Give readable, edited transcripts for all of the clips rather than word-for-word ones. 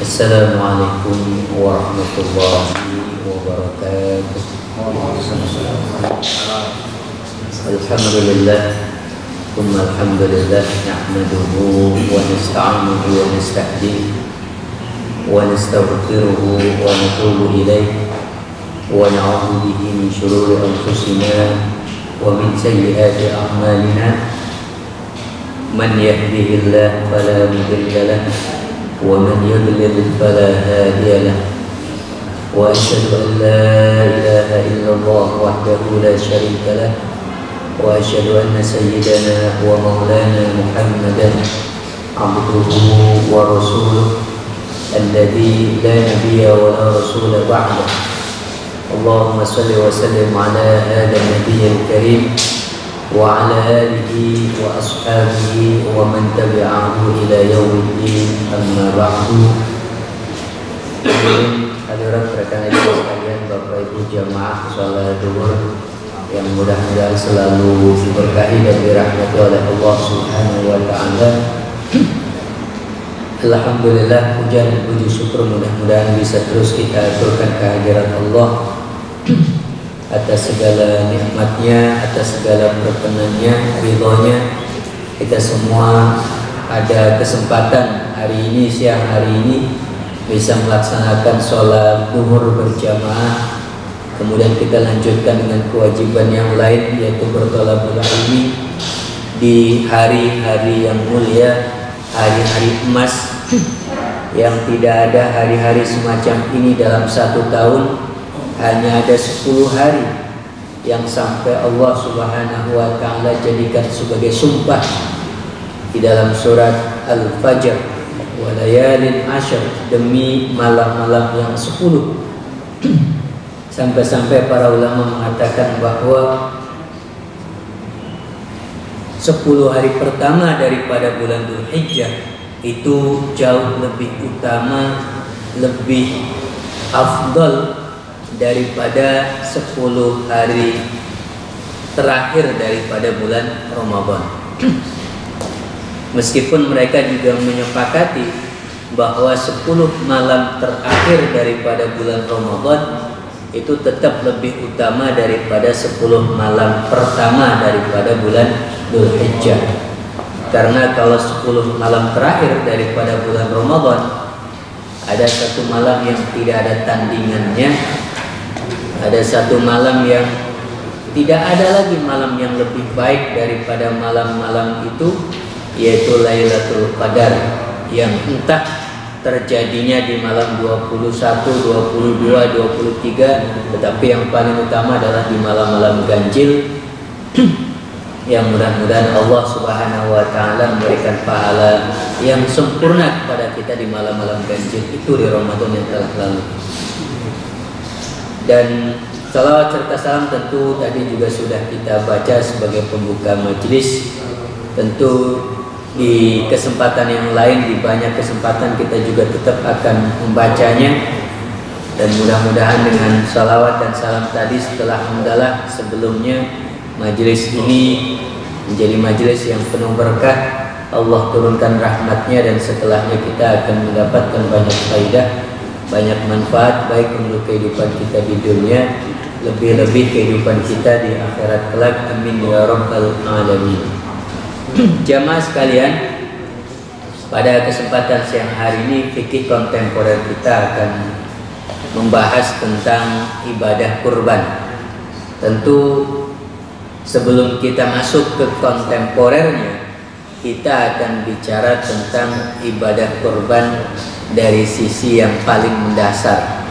Assalamualaikum warahmatullahi wabarakatuh. Alhamdulillah, thumma alhamdulillah, nahmaduhu wa nasta'inuhu wa nasta'dihi wa nastaghfiruhu wa natubu ilayhi wa na'udzu bihi min shururi anfusina wa min sayyiati a'malina. Man yahdihillahu fala mudilla lahu wa man yudlil fala hadiya lahu. Wa asyhadu an la ilaha illallah wahdahu la syarika lahu wa asyhadu anna sayyidana wa maulana Muhammadan abduhu wa rasuluh alladzi la nabiyya wa la rasula ba'dah. Allahumma salli wa sallim ala hadha an-nabiyyil karim wa ala alihi wa ashabihi wa man tabi'ahu ila yaumiddin, amma ba'du. Hadirin rekan aja sekalian, Bapak Ibu jamaah salat zuhur yang mudah-mudahan selalu diberkahi dan dirahmati oleh Allah Subhanahu wa taala. Alhamdulillah, puja dan puji syukur mudah-mudahan bisa terus kita aturkan kehadirat Allah atas segala nikmatnya, atas segala perkenannya, ridhonya. Kita semua ada kesempatan hari ini, siang hari ini bisa melaksanakan sholat zuhur berjamaah. Kemudian kita lanjutkan dengan kewajiban yang lain, yaitu berthalabul ilmi di hari-hari yang mulia, hari-hari emas yang tidak ada hari-hari semacam ini dalam satu tahun. Hanya ada 10 hari yang sampai Allah Subhanahu wa ta'ala jadikan sebagai sumpah di dalam surat Al-Fajr, wa layalin ashr, demi malam-malam yang 10. Sampai-sampai para ulama mengatakan bahwa 10 hari pertama daripada bulan Dzulhijjah itu jauh lebih utama, lebih afdal daripada 10 hari terakhir daripada bulan Ramadan. Meskipun mereka juga menyepakati bahwa 10 malam terakhir daripada bulan Ramadan itu tetap lebih utama daripada 10 malam pertama daripada bulan Dzulhijjah. Karena kalau 10 malam terakhir daripada bulan Ramadan ada satu malam yang tidak ada tandingannya, ada satu malam yang tidak ada lagi malam yang lebih baik daripada malam-malam itu, yaitu Lailatul Qadar, yang entah terjadinya di malam 21, 22, 23, tetapi yang paling utama adalah di malam-malam ganjil yang mudah-mudahan Allah Subhanahu wa ta'ala memberikan pahala yang sempurna kepada kita di malam-malam ganjil itu di Ramadan yang telah lalu. Dan salawat serta salam tentu tadi juga sudah kita baca sebagai pembuka majelis. Tentu di kesempatan yang lain, di banyak kesempatan kita juga tetap akan membacanya. Dan mudah-mudahan dengan salawat dan salam tadi setelah hamdalah sebelumnya, majelis ini menjadi majelis yang penuh berkah. Allah turunkan rahmatnya dan setelahnya kita akan mendapatkan banyak faidah, banyak manfaat, baik untuk kehidupan kita di dunia, lebih-lebih kehidupan kita di akhirat kelak. Amin ya rabbal alamin. Jamaah sekalian, pada kesempatan siang hari ini fikih kontemporer kita akan membahas tentang ibadah kurban. Tentu sebelum kita masuk ke kontemporernya, kita akan bicara tentang ibadah kurban dari sisi yang paling mendasar.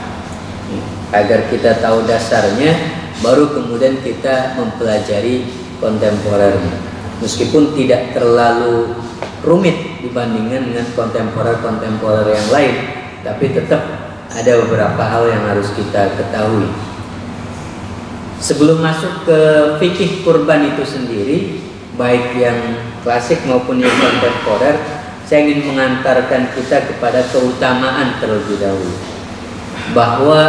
Agar kita tahu dasarnya, baru kemudian kita mempelajari kontemporernya. Meskipun tidak terlalu rumit dibandingkan dengan kontemporer-kontemporer yang lain, tapi tetap ada beberapa hal yang harus kita ketahui. Sebelum masuk ke fikih kurban itu sendiri, baik yang klasik maupun yang kontemporer, saya ingin mengantarkan kita kepada keutamaan terlebih dahulu. Bahwa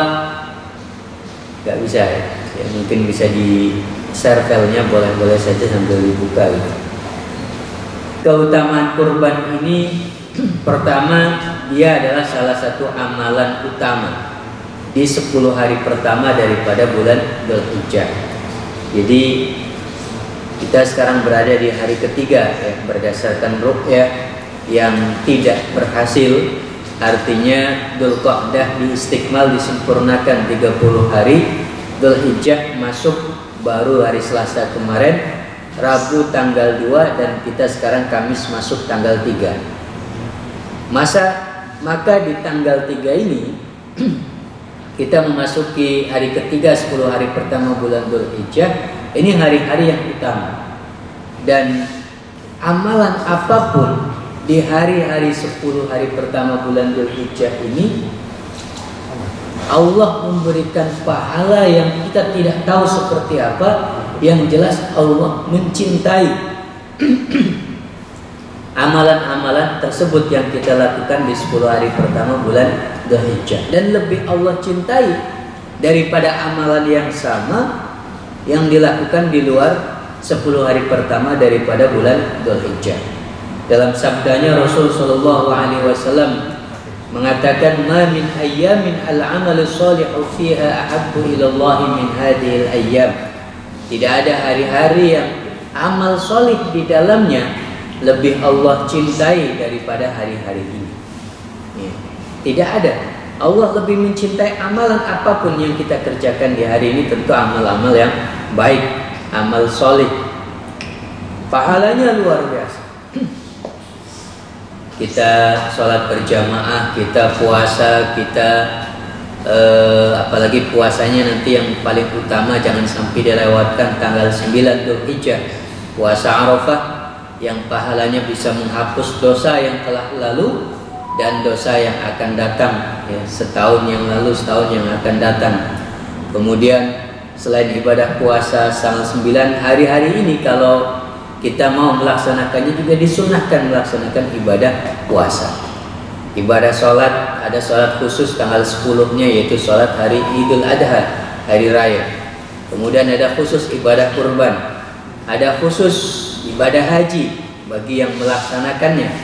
nggak bisa ya, mungkin bisa di share filenya, boleh-boleh saja sambil dibuka gitu. Keutamaan kurban ini, pertama dia adalah salah satu amalan utama di 10 hari pertama daripada bulan Dzulhijjah. Jadi kita sekarang berada di hari ketiga ya, berdasarkan ruqyah yang tidak berhasil. Artinya Dzulqa'dah diistikmal, disempurnakan 30 hari. Dzulhijjah masuk baru hari Selasa kemarin, Rabu tanggal 2, dan kita sekarang Kamis masuk tanggal 3. Maka di tanggal 3 ini kita memasuki hari ketiga 10 hari pertama bulan Dzulhijjah. Ini hari-hari yang utama, dan amalan apapun di hari-hari 10 hari pertama bulan Dzulhijjah ini, Allah memberikan pahala yang kita tidak tahu seperti apa. Yang jelas Allah mencintai amalan-amalan tersebut yang kita lakukan di 10 hari pertama bulan Dzulhijjah, dan lebih Allah cintai daripada amalan yang sama yang dilakukan di luar 10 hari pertama daripada bulan Dzulhijjah. Dalam sabdanya Rasul sallallahu alaihi wasallam mengatakan, "Ma min ayyamin al-'amal shalihu fiha ahabbu ila Allah min hadhihi al-ayyam." Tidak ada hari-hari yang amal solih di dalamnya lebih Allah cintai daripada hari-hari ini. Ya. Tidak ada. Allah lebih mencintai amalan apapun yang kita kerjakan di hari ini, tentu amal-amal yang baik, amal solih. Pahalanya luar biasa. Kita sholat berjamaah, kita puasa, kita apalagi puasanya nanti yang paling utama jangan sampai dilewatkan tanggal 9 Dzulhijjah, puasa Arafah yang pahalanya bisa menghapus dosa yang telah lalu dan dosa yang akan datang ya, setahun yang lalu, setahun yang akan datang. Kemudian selain ibadah puasa tanggal 9, hari-hari ini kalau kita mau melaksanakannya juga disunahkan melaksanakan ibadah puasa. Ibadah sholat, ada sholat khusus tanggal 10-nya, yaitu sholat hari Idul Adha, hari raya. Kemudian ada khusus ibadah kurban, ada khusus ibadah haji bagi yang melaksanakannya.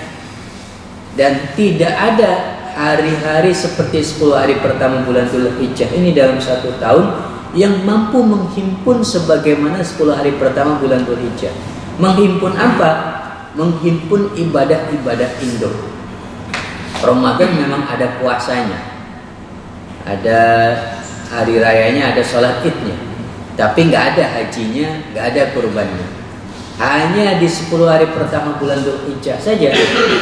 Dan tidak ada hari-hari seperti 10 hari pertama bulan Dzulhijjah ini dalam satu tahun yang mampu menghimpun sebagaimana 10 hari pertama bulan Dzulhijjah. Menghimpun apa? Menghimpun ibadah-ibadah induk. Ramadan memang ada puasanya, ada hari rayanya, ada sholat idnya, tapi nggak ada hajinya, nggak ada kurbannya. Hanya di 10 hari pertama bulan Dzulhijjah saja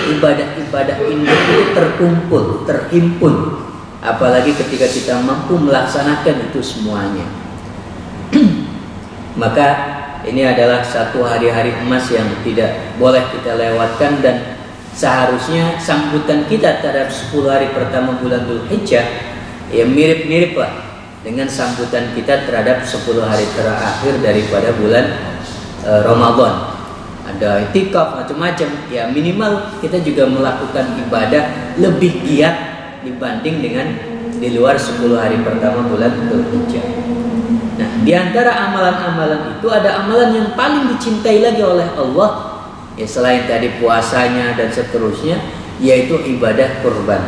ibadah-ibadah induk itu terkumpul, terhimpun. Apalagi ketika kita mampu melaksanakan itu semuanya. Maka ini adalah satu hari-hari emas yang tidak boleh kita lewatkan, dan seharusnya sambutan kita terhadap 10 hari pertama bulan Dzulhijjah ya mirip-mirip lah dengan sambutan kita terhadap 10 hari terakhir daripada bulan Ramadan. Ada itikaf macam-macam, ya minimal kita juga melakukan ibadah lebih giat dibanding dengan di luar 10 hari pertama bulan Dzulhijjah. Nah, di antara amalan-amalan itu ada amalan yang paling dicintai lagi oleh Allah, ya selain tadi puasanya dan seterusnya, yaitu ibadah kurban.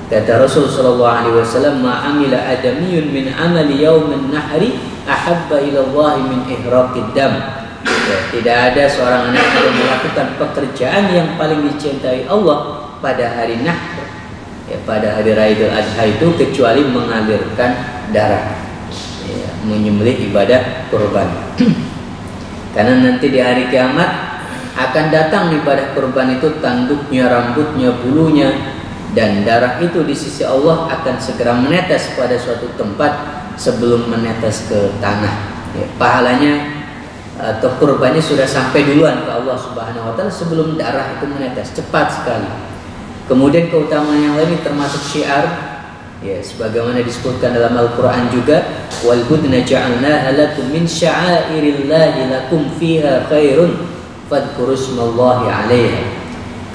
Kata Rasul sallallahu alaihi wasallam, "Ma amila adamiyun min amali yaumin nahri ahabba ila Allah min ihraqid dam." Ya, tidak ada seorang anak yang melakukan pekerjaan yang paling dicintai Allah pada hari Nahr, ya pada hari Raya Idul Adha itu, kecuali mengalirkan darah, ya, menyembelih ibadah kurban. Karena nanti di hari kiamat akan datang ibadah kurban itu, tanduknya, rambutnya, bulunya, dan darah itu di sisi Allah akan segera menetes pada suatu tempat sebelum menetes ke tanah. Ya, pahalanya atau kurbannya sudah sampai duluan ke Allah Subhanahu wa taala sebelum darah itu menetes, cepat sekali. Kemudian keutamaan yang lain termasuk syiar, ya sebagaimana disebutkan dalam Al-Qur'an juga, wal budna ja'alnaha lakum min sya'airillahi lakum fiha khairun fadhkuru smallahi 'alaiha.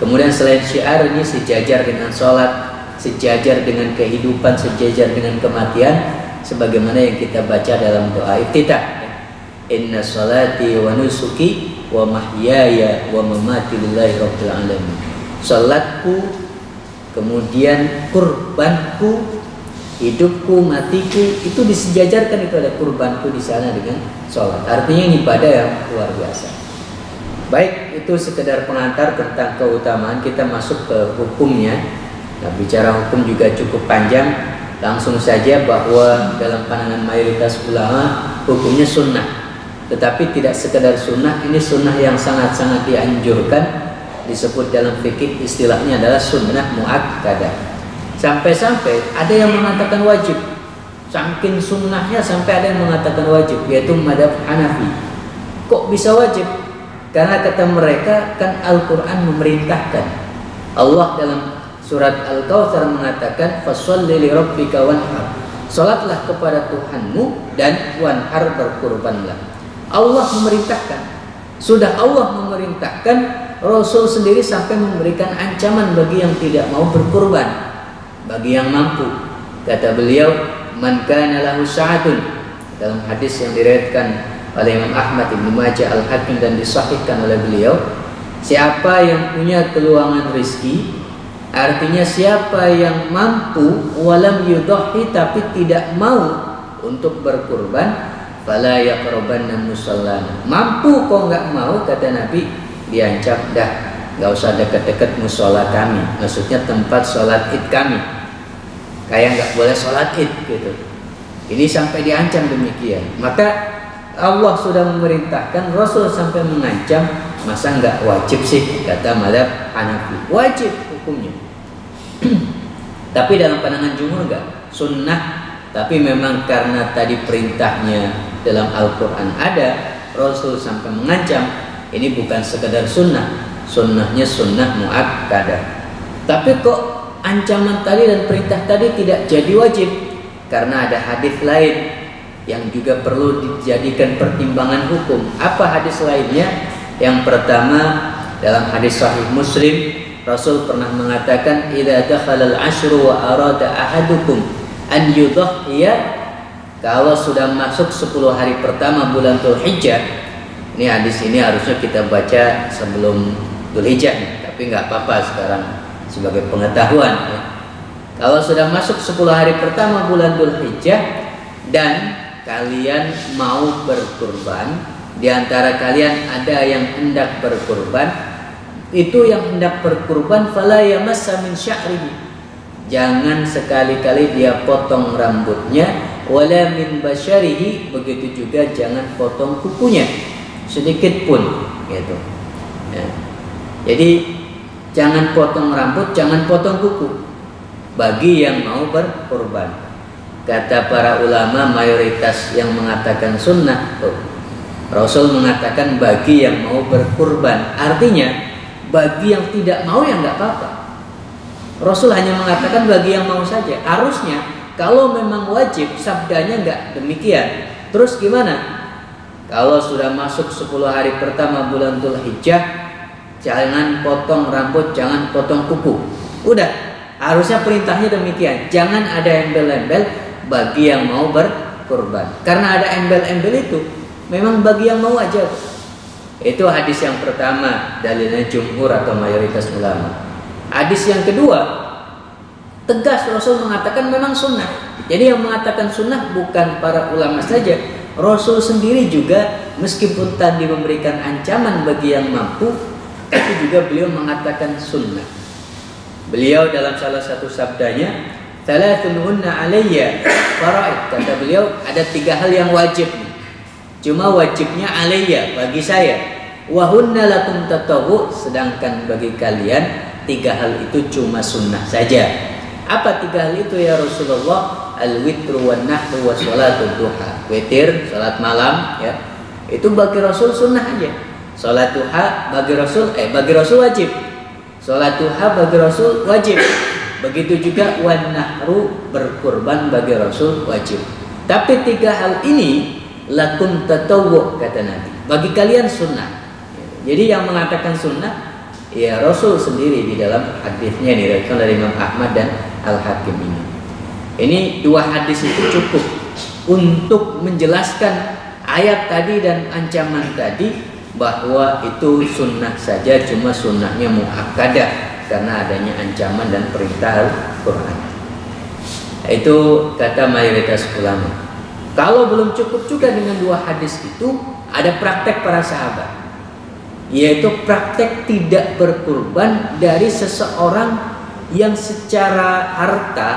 Kemudian selain syiar ini sejajar dengan sholat, sejajar dengan kehidupan, sejajar dengan kematian, sebagaimana yang kita baca dalam doa iftitah. Inna salati wa nusuki wa mahyaya wa mamati lillahi rabbil alamin. Salatku, kemudian kurbanku, hidupku, matiku, itu disejajarkan, itu ada kurbanku di sana dengan sholat. Artinya ini ibadah yang luar biasa. Baik, itu sekedar pengantar tentang keutamaan. Kita masuk ke hukumnya. Nah, bicara hukum juga cukup panjang. Langsung saja bahwa dalam pandangan mayoritas ulama hukumnya sunnah. Tetapi tidak sekedar sunnah, ini sunnah yang sangat-sangat dianjurkan. Disebut dalam fikih istilahnya adalah sunnah muakkadah. Sampai-sampai ada yang mengatakan wajib. Saking sunnahnya sampai ada yang mengatakan wajib, yaitu mazhab Hanafi. Kok bisa wajib? Karena kata mereka kan Al-Quran memerintahkan. Allah dalam surat Al-Kautsar mengatakan fasholli li rabbika wanhar. Salatlah kepada Tuhanmu dan wanhar, berkurbanlah. Allah memerintahkan. Sudah Allah memerintahkan, Rasul sendiri sampai memberikan ancaman bagi yang tidak mau berkurban, bagi yang mampu. Kata beliau, man kana lahu sa'atun, dalam hadis yang diriwayatkan oleh Imam Ahmad, Ibnu Majah, Al-Hakim dan disahihkan oleh beliau, siapa yang punya keluangan rizki, artinya siapa yang mampu walam yudhi, tapi tidak mau untuk berkurban, fala yaqrabanna musallana. Mampu kok nggak mau, kata Nabi, diancam, dah nggak usah dekat-dekat musola kami, maksudnya tempat sholat id kami, kayak nggak boleh sholat id gitu. Ini sampai diancam demikian. Maka Allah sudah memerintahkan, Rasul sampai mengancam, masa nggak wajib sih, kata mazhab Hanafi. Wajib hukumnya. Tapi dalam pandangan jumhur enggak, sunnah. Tapi memang karena tadi perintahnya dalam Al-Quran ada, Rasul sampai mengancam, ini bukan sekedar sunnah, sunnahnya sunnah muakkadah. Tapi kok ancaman tadi dan perintah tadi tidak jadi wajib? Karena ada hadis lain yang juga perlu dijadikan pertimbangan hukum. Apa hadis lainnya? Yang pertama, dalam hadis Sahih Muslim, Rasul pernah mengatakan, idza dakhala al-ashru wa arada ahadukum an yudhhiya, kalau sudah masuk 10 hari pertama bulan Dzulhijjah. Ini hadis ini harusnya kita baca sebelum Dzulhijjah, tapi nggak apa-apa sekarang sebagai pengetahuan ya. Kalau sudah masuk 10 hari pertama bulan Dzulhijjah dan kalian mau berkurban, di antara kalian ada yang hendak berkurban, itu yang hendak berkurban fala yamassa min sya'rihi, jangan sekali-kali dia potong rambutnya, wala min basyarihi, begitu juga jangan potong kukunya sedikit pun gitu ya. Jadi jangan potong rambut, jangan potong kuku bagi yang mau berkurban. Kata para ulama mayoritas yang mengatakan sunnah, Rasul mengatakan bagi yang mau berkurban, artinya bagi yang tidak mau ya nggak apa-apa. Rasul hanya mengatakan bagi yang mau saja. Harusnya kalau memang wajib, sabdanya nggak demikian. Terus gimana? Kalau sudah masuk 10 hari pertama bulan Dzulhijjah, jangan potong rambut, jangan potong kuku. Udah, harusnya perintahnya demikian. Jangan ada embel-embel bagi yang mau berkurban. Karena ada embel-embel itu memang bagi yang mau aja. Itu hadis yang pertama, dalilnya jumhur atau mayoritas ulama. Hadis yang kedua, tegas Rasul mengatakan memang sunnah. Jadi yang mengatakan sunnah bukan para ulama saja, Rasul sendiri juga, meskipun tadi memberikan ancaman bagi yang mampu, tapi juga beliau mengatakan sunnah. Beliau dalam salah satu sabdanya, "Thalathun alayya faraid", kata beliau, ada 3 hal yang wajib nih. Cuma wajibnya alayya, bagi saya. Wa hunna lakum tatawwu, sedangkan bagi kalian 3 hal itu cuma sunnah saja. Apa 3 hal itu ya Rasulullah? Al-witru wan nahru wa sholatul duha. Witir, salat malam ya. Itu bagi Rasul sunnah aja. Salat duha bagi Rasul wajib. Salat duha bagi Rasul wajib. Begitu juga wan nahru, berkurban bagi Rasul wajib. Tapi 3 hal ini lakum tatawwu, kata Nabi, bagi kalian sunnah. Jadi yang mengatakan sunnah ya Rasul sendiri di dalam hadisnya diriwayatkan dari Imam Ahmad dan Al-Hakim ini. Ini 2 hadis itu cukup untuk menjelaskan ayat tadi dan ancaman tadi bahwa itu sunnah saja, cuma sunnahnya muakkadah. karena adanya ancaman dan perintah Al-Quran. Itu kata mayoritas ulama. Kalau belum cukup juga dengan dua hadis itu, ada praktek para sahabat, yaitu praktek tidak berkurban dari seseorang yang secara harta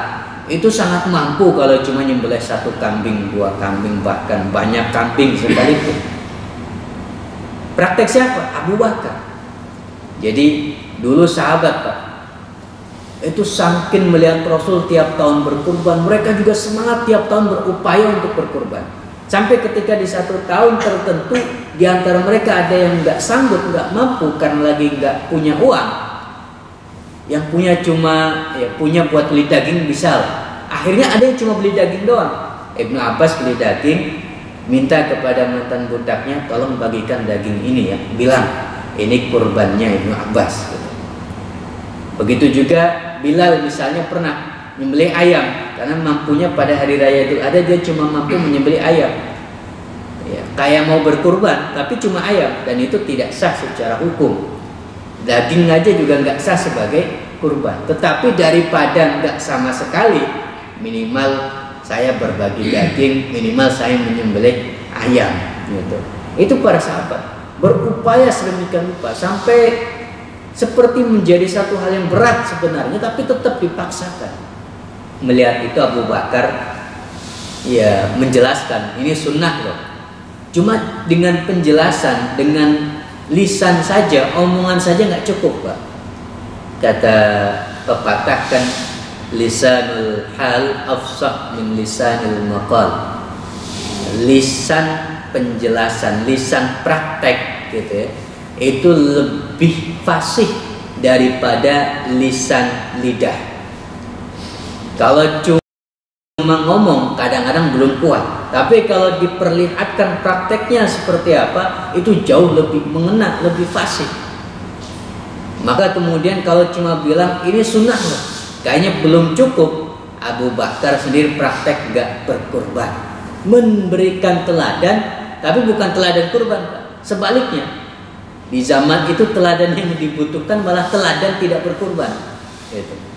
itu sangat mampu kalau cuma nyembelih 1 kambing, 2 kambing, bahkan banyak kambing sekalipun. Praktek siapa? Abu Bakar. Jadi dulu sahabat, Pak, itu saking melihat Rasul tiap tahun berkurban, mereka juga semangat tiap tahun berupaya untuk berkurban. Sampai ketika di 1 tahun tertentu, di antara mereka ada yang nggak sanggup, nggak mampu karena lagi nggak punya uang. Yang punya cuma punya buat beli daging misal. Akhirnya ada yang cuma beli daging doang. Ibnu Abbas beli daging, minta kepada mantan budaknya, tolong bagikan daging ini ya. Bilang, ini kurbannya Ibnu Abbas. Begitu juga Bilal misalnya pernah menyembelih ayam karena mampunya pada hari raya itu ada, dia cuma mampu menyembelih ayam. Ya, kayak mau berkurban tapi cuma ayam, dan itu tidak sah secara hukum. Daging aja juga nggak sah sebagai kurban. Tetapi daripada nggak sama sekali, minimal saya berbagi daging, minimal saya menyembelih ayam. Gitu. Itu para sahabat berupaya sedemikian rupa sampai seperti menjadi satu hal yang berat sebenarnya, tapi tetap dipaksakan. Melihat itu Abu Bakar ya menjelaskan, ini sunnah loh. Cuma dengan penjelasan, dengan lisan saja, omongan saja nggak cukup, Pak. Kata pepatah kan, lisanul hal afsah min lisanil maqal. Lisan penjelasan, lisan praktek gitu ya, itu lebih fasih daripada lisan lidah. Kalau cuma ngomong kadang-kadang belum kuat, tapi kalau diperlihatkan prakteknya seperti apa, itu jauh lebih mengena, lebih fasih. Maka kemudian kalau cuma bilang ini sunnah loh, kayaknya belum cukup. Abu Bakar sendiri praktek gak berkurban, memberikan teladan, tapi bukan teladan kurban, Pak. Sebaliknya, di zaman itu teladan yang dibutuhkan malah teladan tidak berkurban, gitu.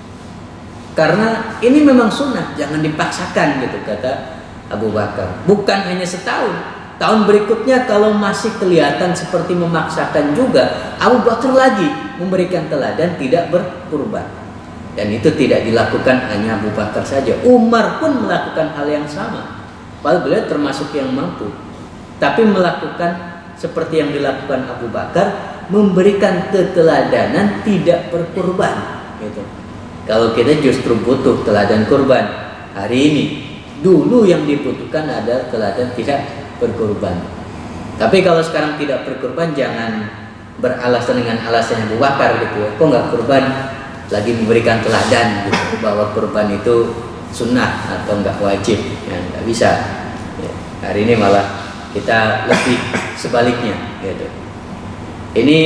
Karena ini memang sunnah, jangan dipaksakan, gitu kata Abu Bakar. Bukan hanya setahun, tahun berikutnya kalau masih kelihatan seperti memaksakan juga, Abu Bakar lagi memberikan teladan tidak berkurban. Dan itu tidak dilakukan hanya Abu Bakar saja, Umar pun melakukan hal yang sama. Padahal beliau termasuk yang mampu, tapi melakukan seperti yang dilakukan Abu Bakar, memberikan keteladanan tidak berkurban, gitu. Kalau kita justru butuh teladan kurban hari ini, dulu yang dibutuhkan adalah teladan tidak berkurban. Tapi kalau sekarang tidak berkurban, jangan beralasan dengan alasan Abu Bakar gitu ya, kok nggak kurban, lagi memberikan teladan gitu, bahwa kurban itu sunnah atau nggak wajib, ya nggak bisa. Ya, hari ini malah kita lebih sebaliknya, gitu. Ini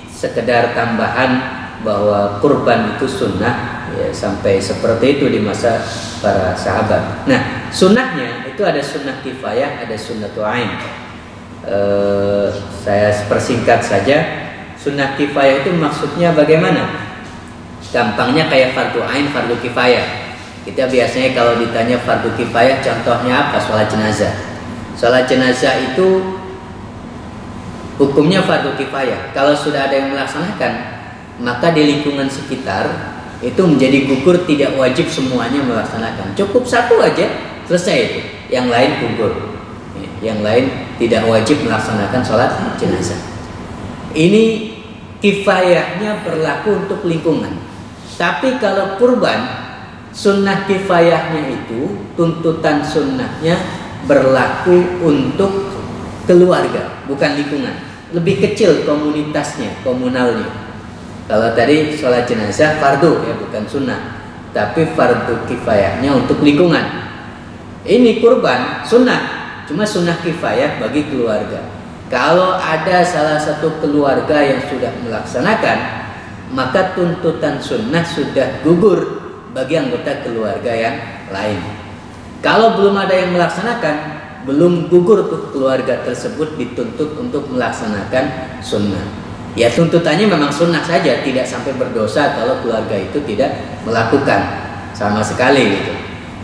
sekedar tambahan bahwa kurban itu sunnah, ya, sampai seperti itu di masa para sahabat. Nah, sunnahnya itu ada sunnah kifayah, ada sunnatu ain. Saya persingkat saja. Sunnah kifayah itu maksudnya bagaimana? Gampangnya kayak fardu ain, fardu kifayah. Kita biasanya kalau ditanya fardu kifayah, contohnya apa? Sholat jenazah. Sholat jenazah itu hukumnya fardu kifayah. Kalau sudah ada yang melaksanakan, maka di lingkungan sekitar itu menjadi gugur, tidak wajib semuanya melaksanakan. Cukup satu aja, selesai itu. Yang lain gugur. Yang lain tidak wajib melaksanakan sholat jenazah. Ini kifayahnya berlaku untuk lingkungan. Tapi kalau kurban, sunnah kifayahnya itu, tuntutan sunnahnya berlaku untuk keluarga, bukan lingkungan. Lebih kecil komunitasnya, komunalnya. Kalau tadi sholat jenazah fardu, ya bukan sunnah, tapi fardu kifayahnya untuk lingkungan. Ini kurban sunnah, cuma sunnah kifayah bagi keluarga. Kalau ada salah satu keluarga yang sudah melaksanakan, maka tuntutan sunnah sudah gugur bagi anggota keluarga yang lain. Kalau belum ada yang melaksanakan, belum gugur tuh keluarga tersebut dituntut untuk melaksanakan sunnah. Ya tuntutannya memang sunnah saja, tidak sampai berdosa kalau keluarga itu tidak melakukan sama sekali gitu.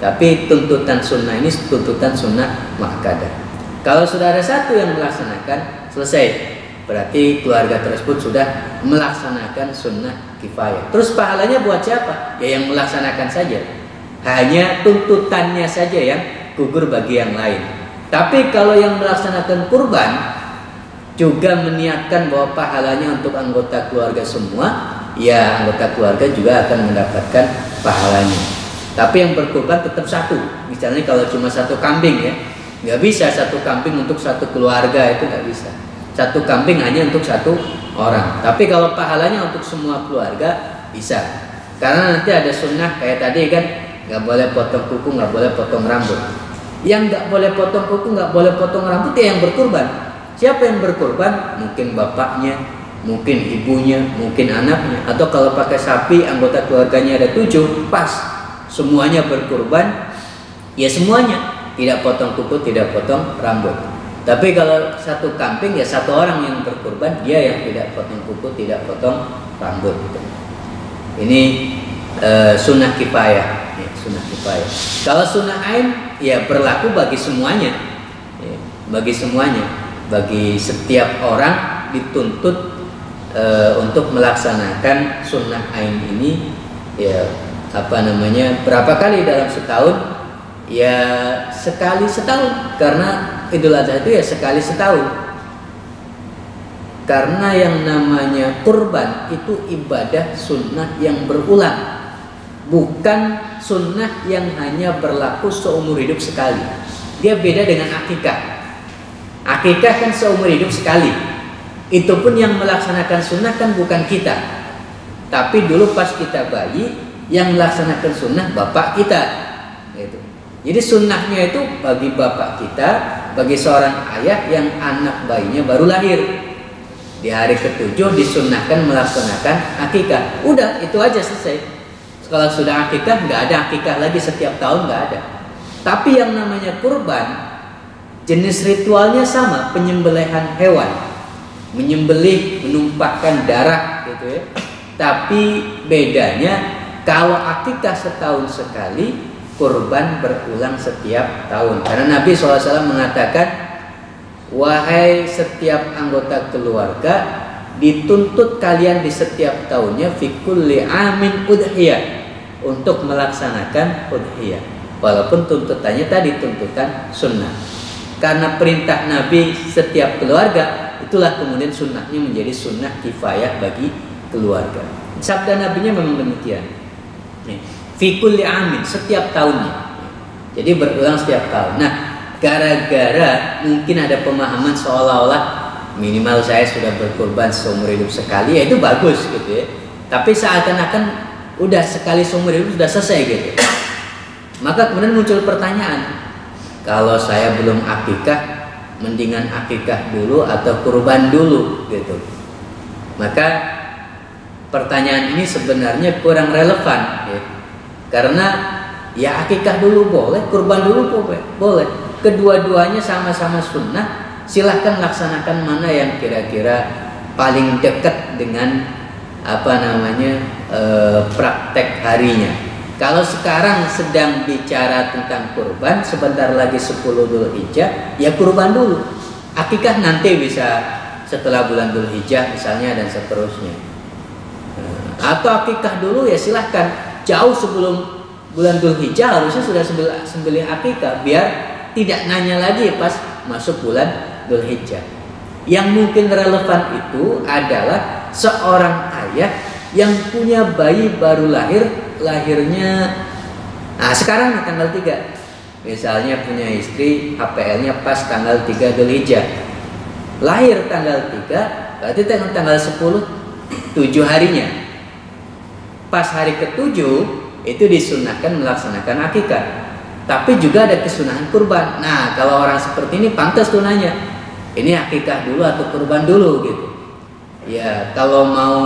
Tapi tuntutan sunnah ini tuntutan sunnah muakkadah. Kalau sudah ada satu yang melaksanakan, selesai. Berarti keluarga tersebut sudah melaksanakan sunnah kifayah. Terus pahalanya buat siapa? Ya yang melaksanakan saja. Hanya tuntutannya saja yang gugur bagi yang lain. Tapi kalau yang melaksanakan kurban juga meniatkan bahwa pahalanya untuk anggota keluarga semua, ya anggota keluarga juga akan mendapatkan pahalanya. Tapi yang berkurban tetap satu. Misalnya kalau cuma satu kambing ya, nggak bisa satu kambing untuk satu keluarga, itu nggak bisa. Satu kambing hanya untuk satu orang. Tapi kalau pahalanya untuk semua keluarga bisa. Karena nanti ada sunnah kayak tadi kan, nggak boleh potong kuku, nggak boleh potong rambut. Yang nggak boleh potong kuku, nggak boleh potong rambut ya yang berkurban. Siapa yang berkorban? Mungkin bapaknya, mungkin ibunya, mungkin anaknya. Atau kalau pakai sapi, anggota keluarganya ada 7, pas semuanya berkorban, ya semuanya. Tidak potong kuku, tidak potong rambut. Tapi kalau satu kambing, ya satu orang yang berkorban, dia yang tidak potong kuku, tidak potong rambut. Ini sunnah kifayah, ya, sunnah kifayah. Kalau sunnah ain, ya berlaku bagi semuanya, ya, bagi semuanya. Bagi setiap orang dituntut untuk melaksanakan sunnah ain ini, ya berapa kali dalam setahun? Ya sekali setahun, karena Idul Adha itu ya sekali setahun. Karena yang namanya kurban itu ibadah sunnah yang berulang, bukan sunnah yang hanya berlaku seumur hidup sekali. Dia beda dengan akikah. Akikah kan seumur hidup sekali. Itu pun yang melaksanakan sunnah kan bukan kita, tapi dulu pas kita bayi yang melaksanakan sunnah bapak kita gitu. Jadi sunnahnya itu bagi bapak kita, bagi seorang ayah yang anak bayinya baru lahir, di hari ke-7 disunnahkan melaksanakan akikah. Udah itu aja selesai. Kalau sudah akikah, nggak ada akikah lagi setiap tahun, nggak ada. Tapi yang namanya kurban, jenis ritualnya sama, penyembelihan hewan, menyembelih, menumpahkan darah gitu ya. Tapi bedanya kalau akikah setahun sekali, kurban berulang setiap tahun. Karena Nabi SAW mengatakan, wahai setiap anggota keluarga, dituntut kalian di setiap tahunnya fi kulli amin udhiyah, untuk melaksanakan udhiyah. Walaupun tuntutannya tadi tuntutan sunnah. Karena perintah Nabi setiap keluarga, itulah kemudian sunnahnya menjadi sunnah kifayah bagi keluarga. Sabda Nabinya memang demikian. Fi kulli amin, setiap tahunnya. Jadi berulang setiap tahun. Nah, gara-gara mungkin ada pemahaman seolah-olah minimal saya sudah berkorban seumur hidup sekali, ya itu bagus gitu ya. Tapi seakan-akan udah sekali seumur hidup sudah selesai gitu. Maka kemudian muncul pertanyaan, kalau saya belum akikah, mendingan akikah dulu atau kurban dulu gitu. Maka pertanyaan ini sebenarnya kurang relevan ya. Karena ya akikah dulu boleh, kurban dulu boleh. Kedua-duanya sama-sama sunnah. Silahkan laksanakan mana yang kira-kira paling dekat dengan praktek harinya. Kalau sekarang sedang bicara tentang kurban, sebentar lagi 10 Dzulhijjah, ya kurban dulu. Akikah nanti bisa setelah bulan Dzulhijjah misalnya dan seterusnya. Atau akikah dulu ya silahkan, jauh sebelum bulan Dzulhijjah harusnya sudah sembelih akikah, biar tidak nanya lagi pas masuk bulan Dzulhijjah. Yang mungkin relevan itu adalah seorang ayah yang punya bayi baru lahirnya sekarang tanggal 3, misalnya punya istri HPL-nya pas tanggal 3 Dzulhijjah, lahir tanggal 3, berarti tanggal 10 7 harinya, pas hari ke-7 itu disunahkan melaksanakan akikah. Tapi juga ada kesunahan kurban. Nah, kalau orang seperti ini pantas tuh nanya, ini akikah dulu atau kurban dulu gitu. Ya, kalau mau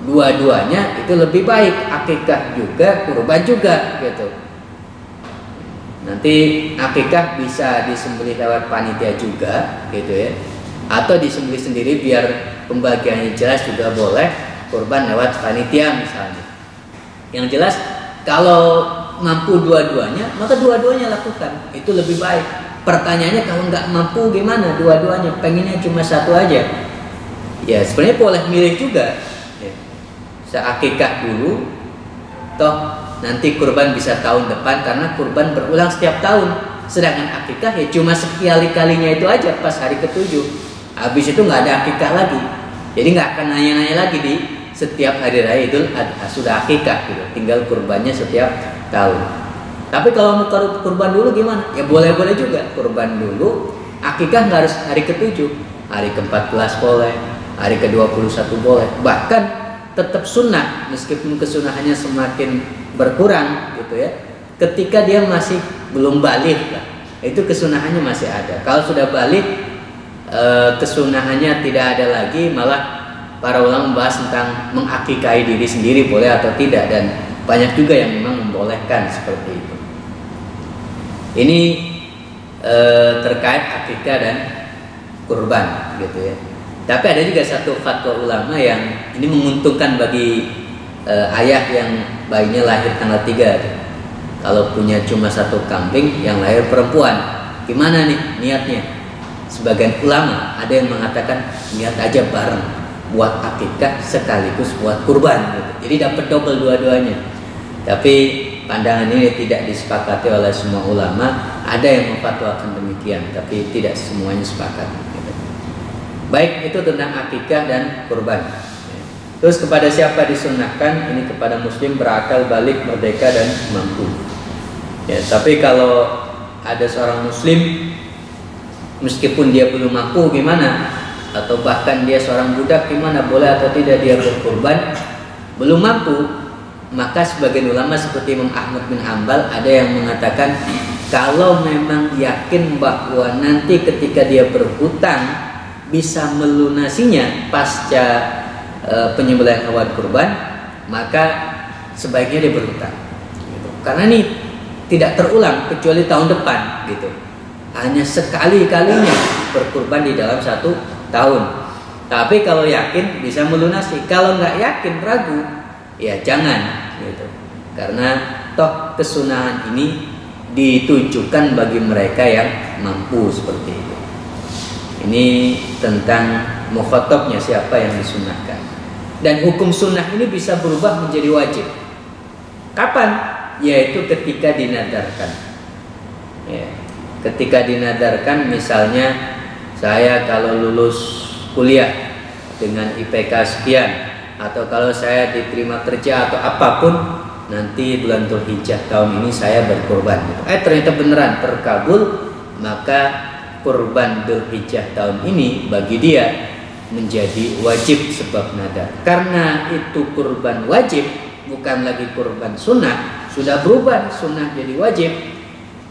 dua-duanya itu lebih baik, akikah juga, kurban juga gitu. Nanti akikah bisa disembelih lewat panitia juga gitu ya. atau disembelih sendiri biar pembagiannya jelas juga boleh, kurban lewat panitia misalnya. Yang jelas kalau mampu dua-duanya, maka dua-duanya lakukan, itu lebih baik. Pertanyaannya kalau nggak mampu gimana dua-duanya, pengennya cuma satu aja, ya sebenarnya boleh milih juga ya. Seakikah dulu, toh nanti kurban bisa tahun depan karena kurban berulang setiap tahun. Sedangkan akikah ya cuma sekali-kalinya itu aja pas hari ke-7. Habis itu nggak ada akikah lagi. Jadi nggak akan nanya-nanya lagi di setiap hari raya Idul Adha sudah akikah gitu. Tinggal kurbannya setiap tahun. Tapi kalau mau kurban dulu gimana? Ya boleh-boleh juga kurban dulu. Akikah nggak harus hari ke-7, hari ke-14 boleh, hari ke-21 boleh. Bahkan tetap sunnah meskipun kesunahannya semakin berkurang gitu ya. Ketika dia masih belum balik lah, itu kesunahannya masih ada. Kalau sudah balik, kesunahannya tidak ada lagi. Malah para ulama membahas tentang mengakikahi diri sendiri boleh atau tidak, dan banyak juga yang memang membolehkan seperti itu. Ini terkait akikah dan kurban gitu ya. Tapi ada juga satu fatwa ulama yang ini menguntungkan bagi ayah yang bayinya lahir tanggal 3. Kalau punya cuma satu kambing yang lahir perempuan, gimana nih niatnya? Sebagian ulama ada yang mengatakan niat aja bareng, buat akikah sekaligus buat kurban gitu. Jadi dapat double dua-duanya. Tapi pandangan ini tidak disepakati oleh semua ulama. Ada yang memfatwakan demikian, tapi tidak semuanya sepakat gitu. Baik, itu tentang akikah dan kurban. Terus kepada siapa disunahkan? Ini kepada muslim berakal balik, merdeka dan mampu. Ya, tapi kalau ada seorang muslim meskipun dia belum mampu gimana? Atau bahkan dia seorang budak gimana? Boleh atau tidak dia berkurban? Belum mampu, maka sebagian ulama seperti Imam Ahmad bin Hanbal ada yang mengatakan kalau memang yakin bahwa nanti ketika dia berhutang bisa melunasinya pasca penyembelihan hewan kurban, maka sebaiknya dia berhutang gitu. Karena ini tidak terulang kecuali tahun depan gitu. Hanya sekali-kalinya berkurban di dalam 1 tahun. Tapi kalau yakin bisa melunasi, kalau nggak yakin ragu, ya jangan gitu. Karena toh kesunahan ini ditujukan bagi mereka yang mampu seperti itu. Ini tentang mukhatabnya siapa yang disunahkan. Dan hukum sunnah ini bisa berubah menjadi wajib. Kapan? Yaitu ketika dinadarkan. Ya, ketika dinadarkan, misalnya saya kalau lulus kuliah dengan IPK sekian, atau kalau saya diterima kerja atau apapun, nanti bulan Dzulhijjah tahun ini saya berkorban. Ternyata beneran terkabul, maka kurban Dzulhijjah tahun ini bagi dia menjadi wajib sebab nadar. Karena itu kurban wajib, bukan lagi kurban sunnah, sudah berubah sunnah jadi wajib,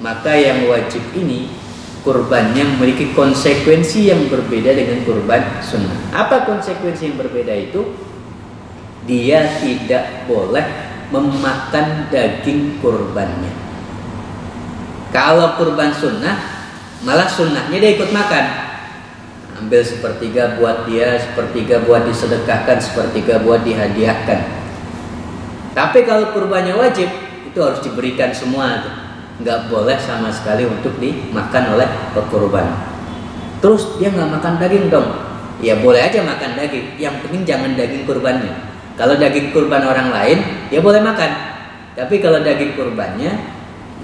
maka yang wajib ini kurbannya memiliki konsekuensi yang berbeda dengan kurban sunnah. Apa konsekuensi yang berbeda itu? Dia tidak boleh memakan daging kurbannya. Kalau kurban sunnah, malah sunnahnya dia ikut makan. Ambil sepertiga buat dia, sepertiga buat disedekahkan, sepertiga buat dihadiahkan. Tapi kalau kurbannya wajib, itu harus diberikan semua. Nggak boleh sama sekali untuk dimakan oleh pekurban. Terus dia nggak makan daging dong? Ya boleh aja makan daging, yang penting jangan daging kurbannya. Kalau daging kurban orang lain, dia boleh makan. Tapi kalau daging kurbannya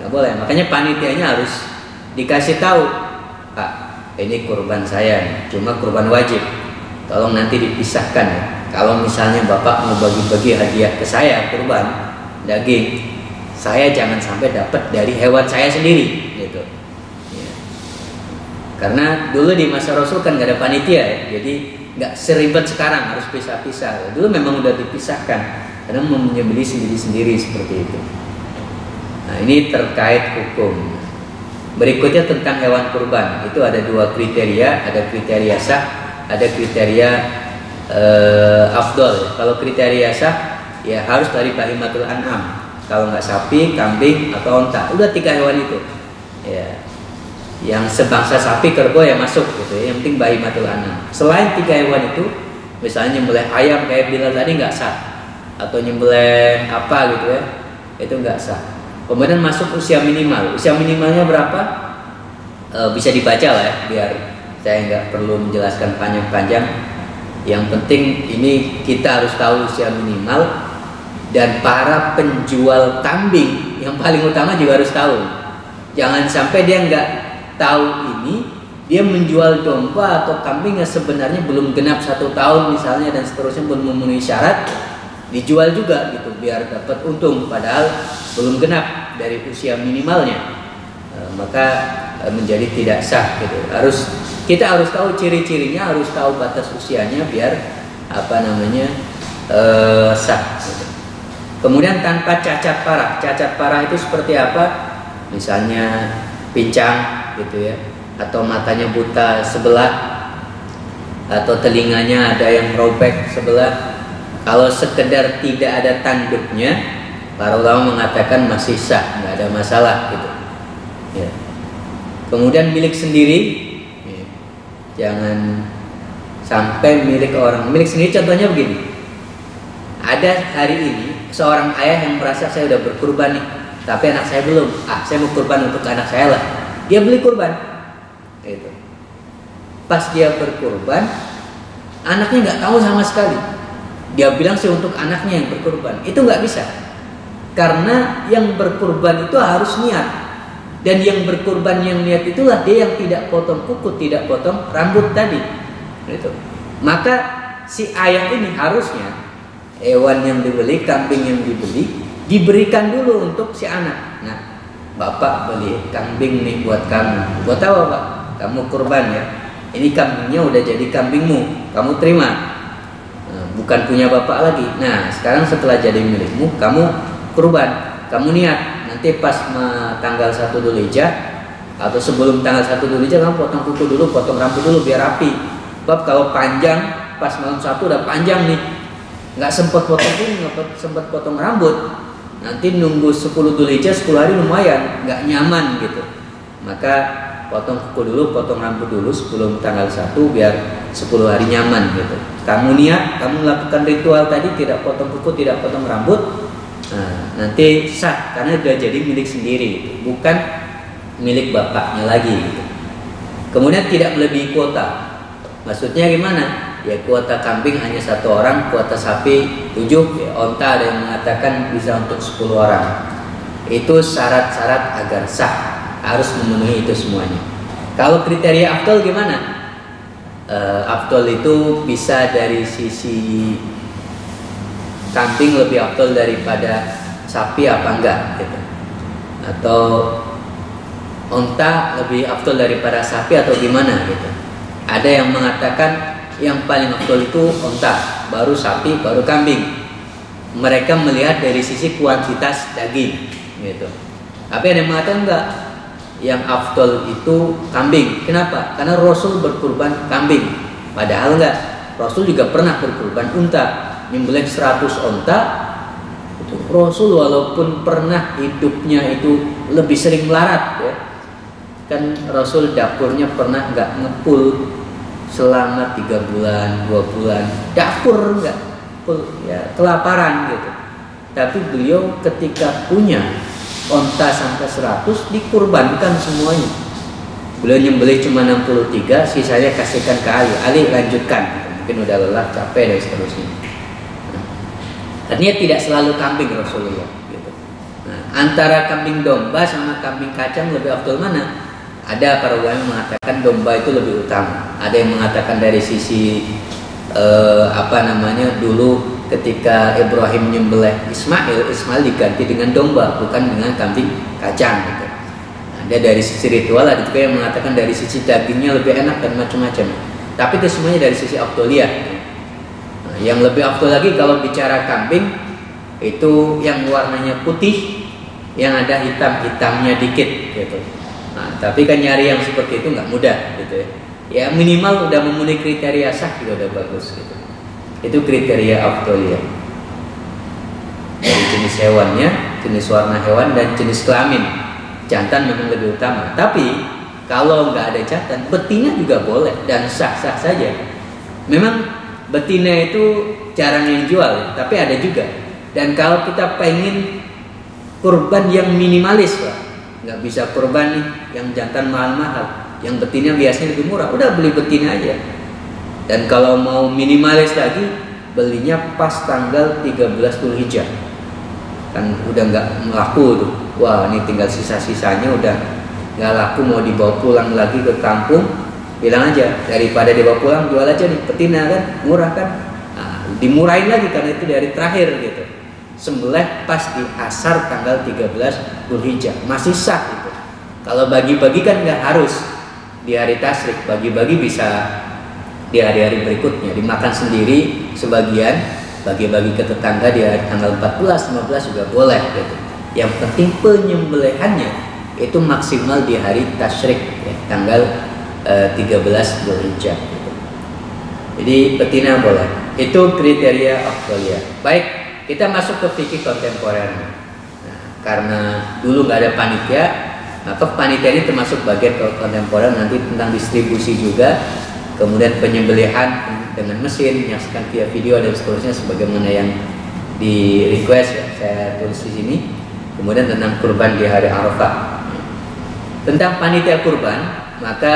nggak boleh. Makanya panitianya harus dikasih tahu, Pak, ini kurban saya, cuma kurban wajib. Tolong nanti dipisahkan ya. Kalau misalnya Bapak mau bagi-bagi hadiah ke saya kurban daging, saya jangan sampai dapat dari hewan saya sendiri gitu. Ya. Karena dulu di masa Rasul kan nggak ada panitia ya, jadi nggak seribet sekarang harus pisah-pisah. Dulu memang udah dipisahkan karena mau menyembelih sendiri-sendiri seperti itu. Nah, ini terkait hukum. Berikutnya tentang hewan kurban, itu ada 2 kriteria, ada kriteria sah, ada kriteria afdol. Kalau kriteria sah ya harus dari bahimatul an'am. Kalau nggak sapi, kambing atau onta, udah 3 hewan itu. Ya. yang sebangsa sapi, kerbau ya masuk gitu ya. Yang penting bahimatul an'am. Selain 3 hewan itu, misalnya nyembelih ayam kayak Bilal tadi nggak sah, atau nyembelih apa gitu ya, itu nggak sah. Kemudian masuk usia minimal. Usia minimalnya berapa? Bisa dibaca lah ya, biar saya nggak perlu menjelaskan panjang-panjang. Yang penting ini kita harus tahu usia minimal, dan para penjual kambing yang paling utama juga harus tahu. Jangan sampai dia nggak tahu ini, dia menjual domba atau kambing yang sebenarnya belum genap 1 tahun misalnya dan seterusnya, belum memenuhi syarat, dijual juga gitu biar dapat untung, padahal belum genap dari usia minimalnya. Maka menjadi tidak sah gitu. Kita harus tahu ciri-cirinya, harus tahu batas usianya biar sah gitu. Kemudian tanpa cacat parah. Cacat parah itu seperti apa? Misalnya pincang gitu ya, atau matanya buta sebelah, atau telinganya ada yang robek sebelah. Kalau sekedar tidak ada tanduknya, para ulama mengatakan masih sah, nggak ada masalah gitu ya. Kemudian milik sendiri ya. Jangan sampai milik orang. Milik sendiri contohnya begini, ada hari ini seorang ayah yang merasa saya udah berkurban nih, tapi anak saya belum. Saya mau kurban untuk anak saya lah. Dia beli kurban. Gitu. Pas dia berkurban, anaknya nggak tahu sama sekali. Dia bilang sih untuk anaknya yang berkurban. Itu nggak bisa. Karena yang berkurban itu harus niat. Dan yang berkurban yang niat itulah dia yang tidak potong kuku, tidak potong rambut tadi. Gitu. Maka si ayah ini harusnya hewan yang dibeli, kambing yang dibeli, diberikan dulu untuk si anak. Nah, bapak beli kambing nih buat kamu. Buat apa pak? Kamu kurban ya. Ini kambingnya udah jadi kambingmu, kamu terima. Bukan punya bapak lagi. Nah, sekarang setelah jadi milikmu, kamu kurban, kamu niat. Nanti pas tanggal 1 Dzulhijjah atau sebelum tanggal 1 Dzulhijjah, kamu potong kuku dulu, potong rambut dulu biar rapi. Sebab kalau panjang, pas malam 1 udah panjang nih, nggak sempat potong kuku, nggak sempat potong rambut, nanti nunggu 10 Dzulhijjah 10 hari lumayan nggak nyaman gitu. Maka potong kuku dulu, potong rambut dulu sebelum tanggal 1 biar 10 hari nyaman gitu. Kamu niat, kamu melakukan ritual tadi, tidak potong kuku, tidak potong rambut, nah, nanti sah karena sudah jadi milik sendiri gitu. Bukan milik bapaknya lagi gitu. Kemudian tidak melebihi kuota. Maksudnya gimana? Ya kuota kambing hanya 1 orang, kuota sapi 7, ya, onta ada yang mengatakan bisa untuk 10 orang. Itu syarat-syarat agar sah, harus memenuhi itu semuanya. Kalau kriteria afdol gimana? Afdol itu bisa dari sisi kambing lebih afdol daripada sapi apa enggak gitu. Atau onta lebih afdol daripada sapi atau gimana gitu. Ada yang mengatakan yang paling afdol itu onta, baru sapi, baru kambing. Mereka melihat dari sisi kuantitas daging gitu. Tapi ada yang mengatakan enggak, yang afdol itu kambing. Kenapa? Karena Rasul berkurban kambing. Padahal enggak, Rasul juga pernah berkurban unta, nyembelih 100 onta. Itu Rasul walaupun pernah hidupnya itu lebih sering melarat ya. Kan Rasul dapurnya pernah enggak ngepul selama 3 bulan, 2 bulan, dapur enggak, ya, kelaparan gitu. Tapi beliau ketika punya onta sampai 100 dikurbankan semuanya. Beliau nyembelih cuma 63, sisanya kasihkan ke Ali. Ali lanjutkan, mungkin udah lelah, capek dan seterusnya. Artinya tidak selalu kambing Rasulullah gitu. Nah, antara kambing domba sama kambing kacang lebih afdol mana? Ada para ulama yang mengatakan domba itu lebih utama. Ada yang mengatakan dari sisi dulu ketika Ibrahim nyembelih Ismail diganti dengan domba, bukan dengan kambing kacang gitu. Ada dari sisi ritual, ada juga yang mengatakan dari sisi dagingnya lebih enak dan macam-macam. Tapi itu semuanya dari sisi afdoliyah. Nah, yang lebih afdol lagi kalau bicara kambing itu yang warnanya putih, yang ada hitam-hitamnya dikit gitu. Nah, tapi kan nyari yang seperti itu nggak mudah gitu ya. Ya minimal udah memenuhi kriteria sah juga udah bagus gitu. Itu kriteria afdoliyah. Dari jenis hewannya, jenis warna hewan dan jenis kelamin. Jantan memang lebih utama. Tapi kalau nggak ada jantan, betina juga boleh dan sah-sah saja. Memang betina itu jarang yang jual, tapi ada juga. Dan kalau kita pengen kurban yang minimalis lah, nggak bisa kurban nih yang jantan mahal-mahal, yang betina biasanya lebih murah, udah beli betina aja. Dan kalau mau minimalis lagi, belinya pas tanggal 13 Dzulhijjah, kan udah nggak laku tuh. Wah, ini tinggal sisa-sisanya udah nggak laku, mau dibawa pulang lagi ke kampung, bilang aja daripada dibawa pulang, jual aja nih betina, kan murah kan. Nah, dimurahin lagi karena itu dari terakhir gitu. Sembelih pas di asar tanggal 13 Dzulhijjah, masih sah itu. Kalau bagi-bagi kan nggak harus di hari tasyrik, bagi-bagi bisa di hari-hari berikutnya, dimakan sendiri sebagian, bagi-bagi ke tetangga di hari tanggal 14, 15 juga boleh gitu. Yang penting penyembelihannya itu maksimal di hari tasyrik ya, tanggal 13 Dzulhijjah gitu. Jadi betina boleh. Itu kriteria afdaliyah. Baik, kita masuk ke fikih kontemporer. Nah, karena dulu nggak ada panitia, maka panitia ini termasuk bagian kontemporer, nanti tentang distribusi juga, kemudian penyembelihan dengan mesin, menyaksikan via video dan seterusnya sebagaimana yang di request ya, saya tulis di sini. Kemudian tentang kurban di hari Arafah. Tentang panitia kurban, maka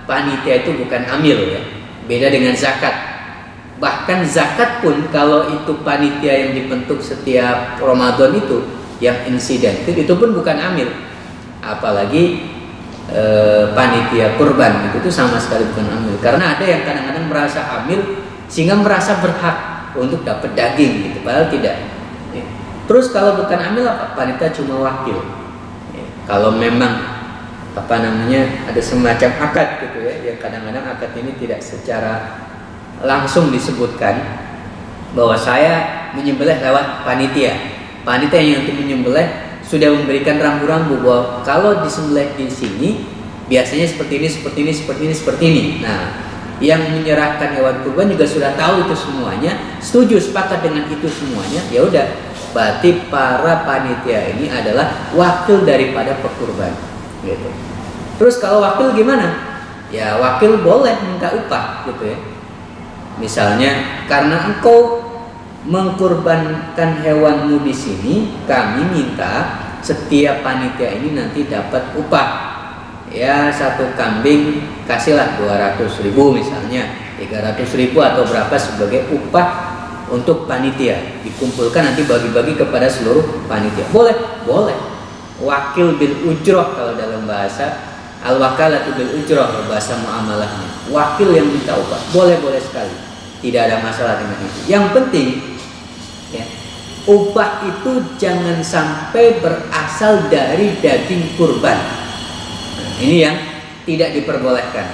panitia itu bukan amil ya, beda dengan zakat. Bahkan zakat pun kalau itu panitia yang dibentuk setiap Ramadan itu yang insiden, itu pun bukan amil. Apalagi panitia kurban itu sama sekali bukan amil. Karena ada yang kadang-kadang merasa amil sehingga merasa berhak untuk dapat daging gitu, padahal tidak. Terus kalau bukan amil apa? Panitia cuma wakil. Kalau memang ada semacam akad gitu ya, yang kadang-kadang akad ini tidak secara langsung disebutkan bahwa saya menyembelih lewat panitia. Panitia yang untuk menyembelih sudah memberikan rambu-rambu bahwa kalau disembelih di sini biasanya seperti ini, seperti ini, seperti ini, seperti ini. Nah, yang menyerahkan hewan kurban juga sudah tahu itu semuanya, setuju, sepakat dengan itu semuanya. Ya udah, berarti para panitia ini adalah wakil daripada pekurban gitu. Terus kalau wakil gimana? Ya wakil boleh minta upah gitu ya. Misalnya karena engkau mengkurbankan hewanmu di sini, kami minta setiap panitia ini nanti dapat upah. Ya satu kambing kasihlah 200.000 misalnya, 300.000 atau berapa sebagai upah untuk panitia, dikumpulkan nanti bagi-bagi kepada seluruh panitia. Boleh, boleh. Wakil bil ujroh kalau dalam bahasa al-wakalatu bil ujroh, bahasa muamalahnya. Wakil yang minta upah, boleh-boleh sekali. Tidak ada masalah dengan itu. Yang penting, ya, upah itu jangan sampai berasal dari daging kurban. Nah, ini yang tidak diperbolehkan.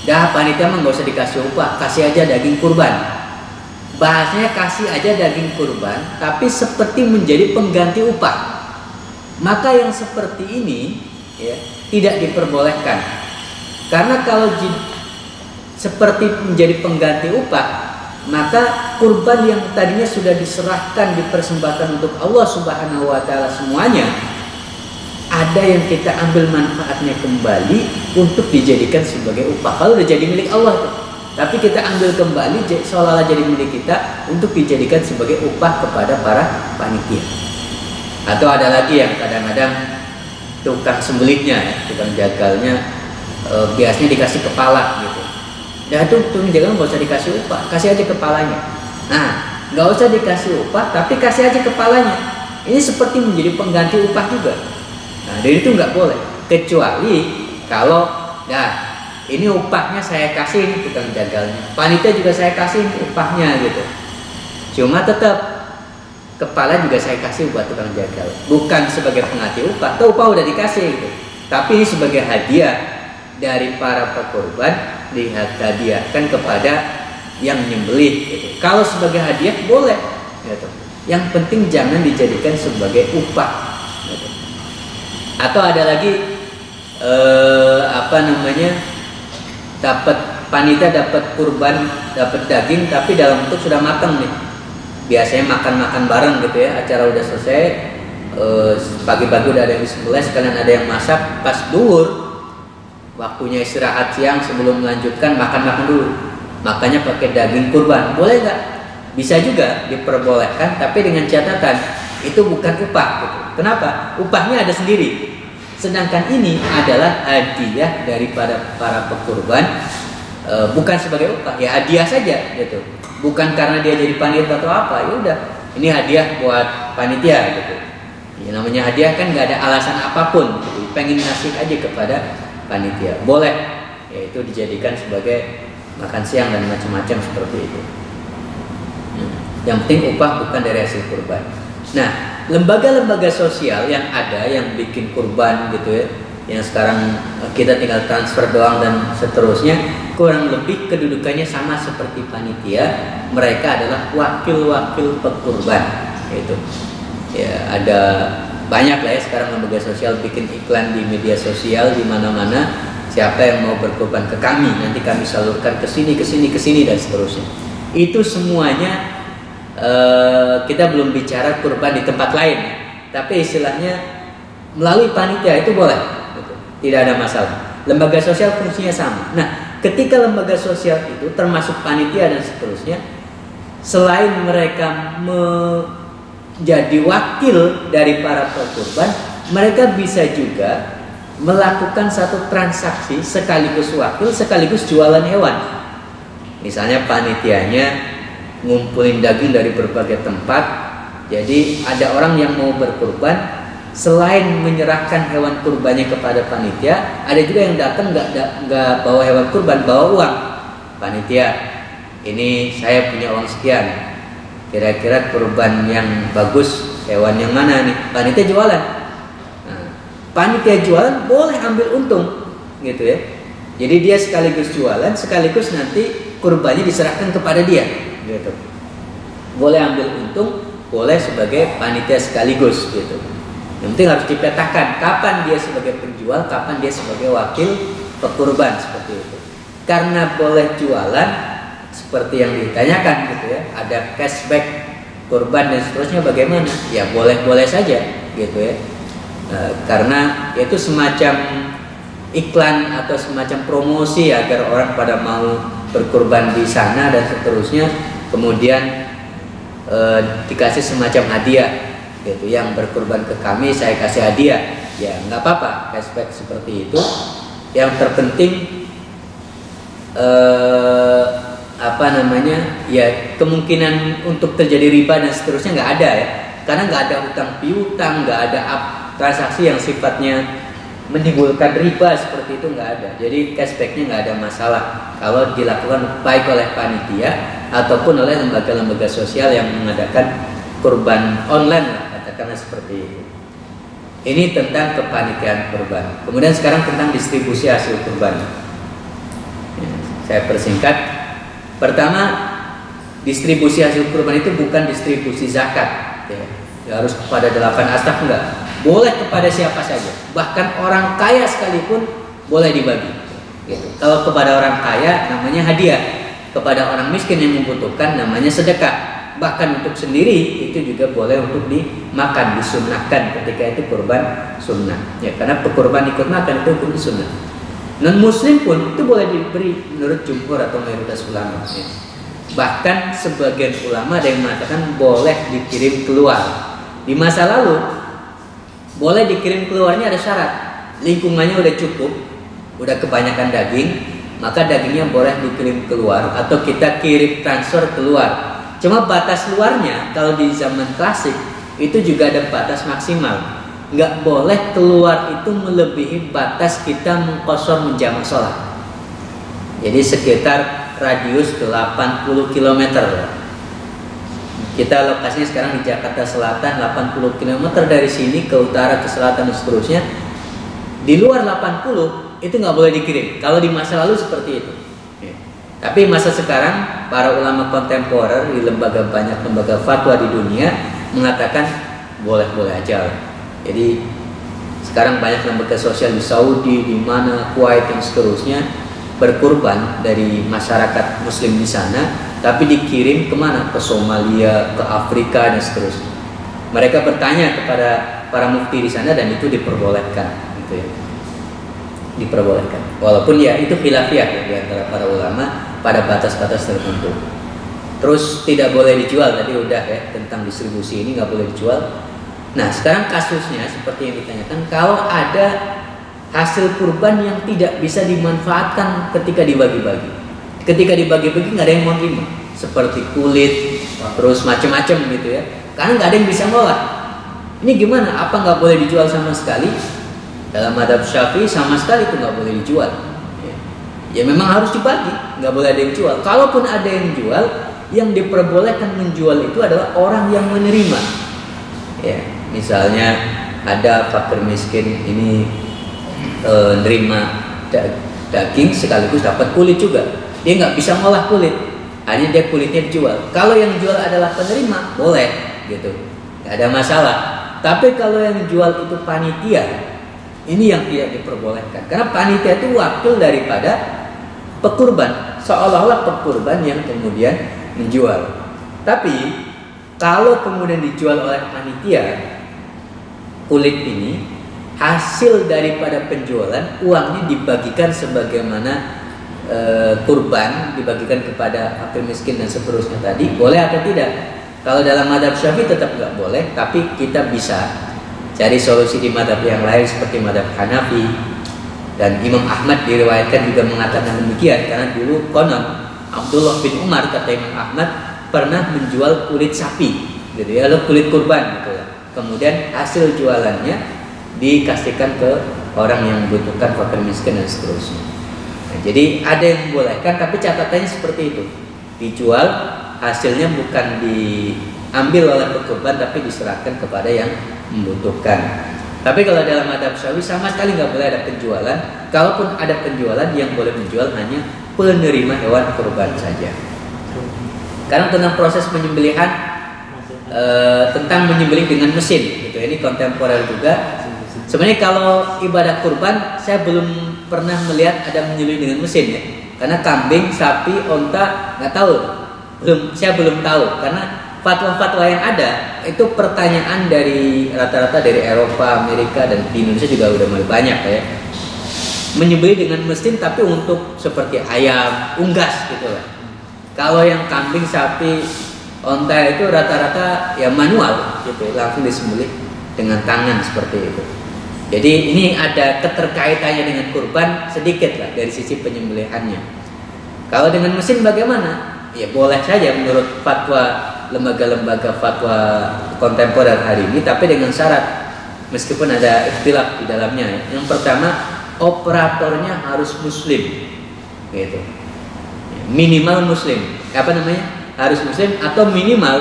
Dah panitia mah nggak usah dikasih upah, kasih aja daging kurban. Bahasanya kasih aja daging kurban, tapi seperti menjadi pengganti upah. Maka yang seperti ini ya, tidak diperbolehkan. Karena kalau seperti menjadi pengganti upah, maka kurban yang tadinya sudah diserahkan, dipersembahkan untuk Allah Subhanahu wa Ta'ala semuanya, ada yang kita ambil manfaatnya kembali untuk dijadikan sebagai upah. Kalau udah jadi milik Allah tuh, tapi kita ambil kembali seolah-olah jadi milik kita untuk dijadikan sebagai upah kepada para panitia. Atau ada lagi yang kadang-kadang tukang sembelihnya, ya, tukang jagalnya biasanya dikasih kepala gitu. Nah itu tukang jagal nggak usah dikasih upah, kasih aja kepalanya. Nah nggak usah dikasih upah, tapi kasih aja kepalanya. Ini seperti menjadi pengganti upah juga. Nah dari itu nggak boleh, kecuali kalau ini upahnya saya kasih nih tukang jagalnya, panitia juga saya kasih upahnya gitu. Cuma tetap kepala juga saya kasih buat tukang jagal, bukan sebagai pengganti upah. Atau upah udah dikasih gitu, tapi ini sebagai hadiah dari para pekurban, dihadiahkan kepada yang menyembelih gitu. Kalau sebagai hadiah boleh gitu. Yang penting jangan dijadikan sebagai upah gitu. Atau ada lagi dapat panitia, dapat kurban, dapat daging tapi dalam bentuk sudah matang nih. Biasanya makan-makan bareng gitu ya, acara udah selesai, pagi-pagi udah ada yang disembelih, sekalian ada yang masak, pas duhur waktunya istirahat siang sebelum melanjutkan makan dulu, makanya pakai daging kurban. Boleh nggak? Bisa juga diperbolehkan, tapi dengan catatan itu bukan upah gitu. Kenapa? Upahnya ada sendiri, sedangkan ini adalah hadiah daripada para pekurban, bukan sebagai upah, ya hadiah saja gitu, bukan karena dia jadi panitia atau apa. Ya udah, ini hadiah buat panitia gitu. Ya, namanya hadiah kan nggak ada alasan apapun gitu. Pengen ngasih aja kepada panitia, boleh, yaitu dijadikan sebagai makan siang dan macam-macam seperti itu. Yang penting upah bukan dari hasil kurban. Nah, lembaga-lembaga sosial yang ada yang bikin kurban gitu ya, yang sekarang kita tinggal transfer doang dan seterusnya, kurang lebih kedudukannya sama seperti panitia. Mereka adalah wakil-wakil pekurban, gitu. Ya, ada banyak lah ya sekarang lembaga sosial bikin iklan di media sosial di mana-mana, siapa yang mau berkurban ke kami, nanti kami salurkan ke sini dan seterusnya. Itu semuanya kita belum bicara kurban di tempat lain, tapi istilahnya melalui panitia itu boleh, gitu. Tidak ada masalah. Lembaga sosial fungsinya sama. Nah, ketika lembaga sosial itu termasuk panitia dan seterusnya, selain mereka jadi wakil dari para pekurban, mereka bisa juga melakukan satu transaksi sekaligus wakil sekaligus jualan hewan. Misalnya panitianya ngumpulin daging dari berbagai tempat, jadi ada orang yang mau berkurban, selain menyerahkan hewan kurbannya kepada panitia, ada juga yang datang nggak bawa hewan kurban, bawa uang. Panitia, ini saya punya uang sekian, kira-kira kurban yang bagus hewan yang mana nih? Panitia jualan. Nah, panitia jualan boleh ambil untung, gitu ya. Jadi dia sekaligus jualan, sekaligus nanti kurbannya diserahkan kepada dia, gitu. Boleh ambil untung, boleh sebagai panitia sekaligus, gitu. Yang penting harus dipetakan kapan dia sebagai penjual, kapan dia sebagai wakil pekurban, seperti itu. Karena boleh jualan, seperti yang ditanyakan gitu ya, ada cashback kurban dan seterusnya, bagaimana? Ya boleh-boleh saja gitu ya, karena itu semacam iklan atau semacam promosi agar orang pada mau berkurban di sana dan seterusnya, kemudian dikasih semacam hadiah gitu, yang berkurban ke kami saya kasih hadiah, ya nggak apa-apa cashback seperti itu. Yang terpenting ya kemungkinan untuk terjadi riba dan seterusnya nggak ada ya, karena nggak ada utang piutang, nggak ada transaksi yang sifatnya menimbulkan riba seperti itu, nggak ada. Jadi cashbacknya nggak ada masalah kalau dilakukan baik oleh panitia ataupun oleh lembaga-lembaga sosial yang mengadakan kurban online, katakanlah seperti itu. Ini tentang kepanitiaan kurban. Kemudian sekarang tentang distribusi hasil kurban. Saya persingkat. Pertama, distribusi hasil kurban itu bukan distribusi zakat, ya harus kepada 8 astaf, enggak. Boleh kepada siapa saja, bahkan orang kaya sekalipun boleh dibagi, gitu. Kalau kepada orang kaya namanya hadiah, kepada orang miskin yang membutuhkan namanya sedekah. Bahkan untuk sendiri itu juga boleh untuk dimakan, disunnahkan ketika itu kurban sunnah, ya, karena pekurban ikut makan itu hukum sunnah. Non muslim pun itu boleh diberi menurut jumhur atau mayoritas ulama, ya. Bahkan sebagian ulama ada yang mengatakan boleh dikirim keluar. Di masa lalu boleh dikirim keluarnya ada syarat, lingkungannya udah cukup, udah kebanyakan daging, maka dagingnya boleh dikirim keluar atau kita kirim transfer keluar. Cuma batas luarnya kalau di zaman klasik itu juga ada batas maksimal, nggak boleh keluar itu melebihi batas kita mengqashar menjamak sholat. Jadi sekitar radius 80 km. Kita lokasinya sekarang di Jakarta Selatan, 80 km dari sini ke utara, ke selatan dan seterusnya. Di luar 80 itu nggak boleh dikirim. Kalau di masa lalu seperti itu. Tapi masa sekarang para ulama kontemporer di banyak lembaga fatwa di dunia mengatakan boleh-boleh aja. Jadi sekarang banyak lembaga sosial di Saudi, di mana Kuwait dan seterusnya berkurban dari masyarakat muslim di sana, tapi dikirim kemana? Ke Somalia, ke Afrika dan seterusnya. Mereka bertanya kepada para mufti di sana dan itu diperbolehkan gitu ya. Diperbolehkan. Walaupun ya itu khilafiyah ya, di antara para ulama pada batas-batas tertentu. Terus tidak boleh dijual, tadi udah ya tentang distribusi ini nggak boleh dijual. Nah sekarang kasusnya seperti yang ditanyakan, kalau ada hasil kurban yang tidak bisa dimanfaatkan ketika dibagi-bagi, nggak ada yang mau terima, seperti kulit, terus macam-macam gitu ya, karena nggak ada yang bisa ngolah. Ini gimana? Apa nggak boleh dijual sama sekali? Dalam madhab Syafi'i sama sekali itu nggak boleh dijual. Ya memang harus dibagi, nggak boleh ada yang jual. Kalaupun ada yang jual, yang diperbolehkan menjual itu adalah orang yang menerima. Ya, misalnya ada fakir miskin ini nerima daging sekaligus dapat kulit juga. Dia nggak bisa ngolah kulit, hanya dia kulitnya dijual. Kalau yang jual adalah penerima, boleh gitu, nggak ada masalah. Tapi kalau yang jual itu panitia, ini yang tidak diperbolehkan, karena panitia itu wakil daripada pekurban, seolah-olah pekurban yang kemudian menjual. Tapi kalau kemudian dijual oleh panitia, kulit ini hasil daripada penjualan, uangnya dibagikan sebagaimana kurban dibagikan kepada fakir miskin dan seterusnya tadi, boleh atau tidak? Kalau dalam madhab Syafi'i tetap nggak boleh, tapi kita bisa cari solusi di madhab yang lain seperti madhab Hanafi, dan Imam Ahmad diriwayatkan juga mengatakan demikian, karena dulu konon Abdullah bin Umar, kata Imam Ahmad, pernah menjual kulit sapi gitu ya, atau kulit kurban gitu ya. Kemudian hasil jualannya dikasihkan ke orang yang membutuhkan, fakir miskin dan seterusnya. Nah, jadi ada yang membolehkan, tapi catatannya seperti itu, dijual, hasilnya bukan diambil oleh pekurban tapi diserahkan kepada yang membutuhkan. Tapi kalau dalam madhab Syafi'i sama sekali nggak boleh ada penjualan. Kalaupun ada penjualan, yang boleh menjual hanya penerima hewan kurban saja. Karena tentang proses penyembelihan, tentang menyembelih dengan mesin, gitu. Ini kontemporer juga. Sebenarnya kalau ibadah kurban, saya belum pernah melihat ada menyembelih dengan mesin ya. Karena kambing, sapi, onta nggak tahu, saya belum tahu. Karena fatwa-fatwa yang ada itu pertanyaan dari rata-rata dari Eropa, Amerika, dan di Indonesia juga udah mulai banyak ya. Menyembelih dengan mesin tapi untuk seperti ayam, unggas gitu lah. Kalau yang kambing, sapi, onta itu rata-rata ya manual gitu, langsung disembelih dengan tangan seperti itu. Jadi ini ada keterkaitannya dengan kurban sedikit lah dari sisi penyembelihannya. Kalau dengan mesin bagaimana? Ya boleh saja menurut fatwa lembaga-lembaga fatwa kontemporer hari ini, tapi dengan syarat, meskipun ada ikhtilaf di dalamnya. Yang pertama, operatornya harus muslim, gitu. Minimal muslim, harus muslim atau minimal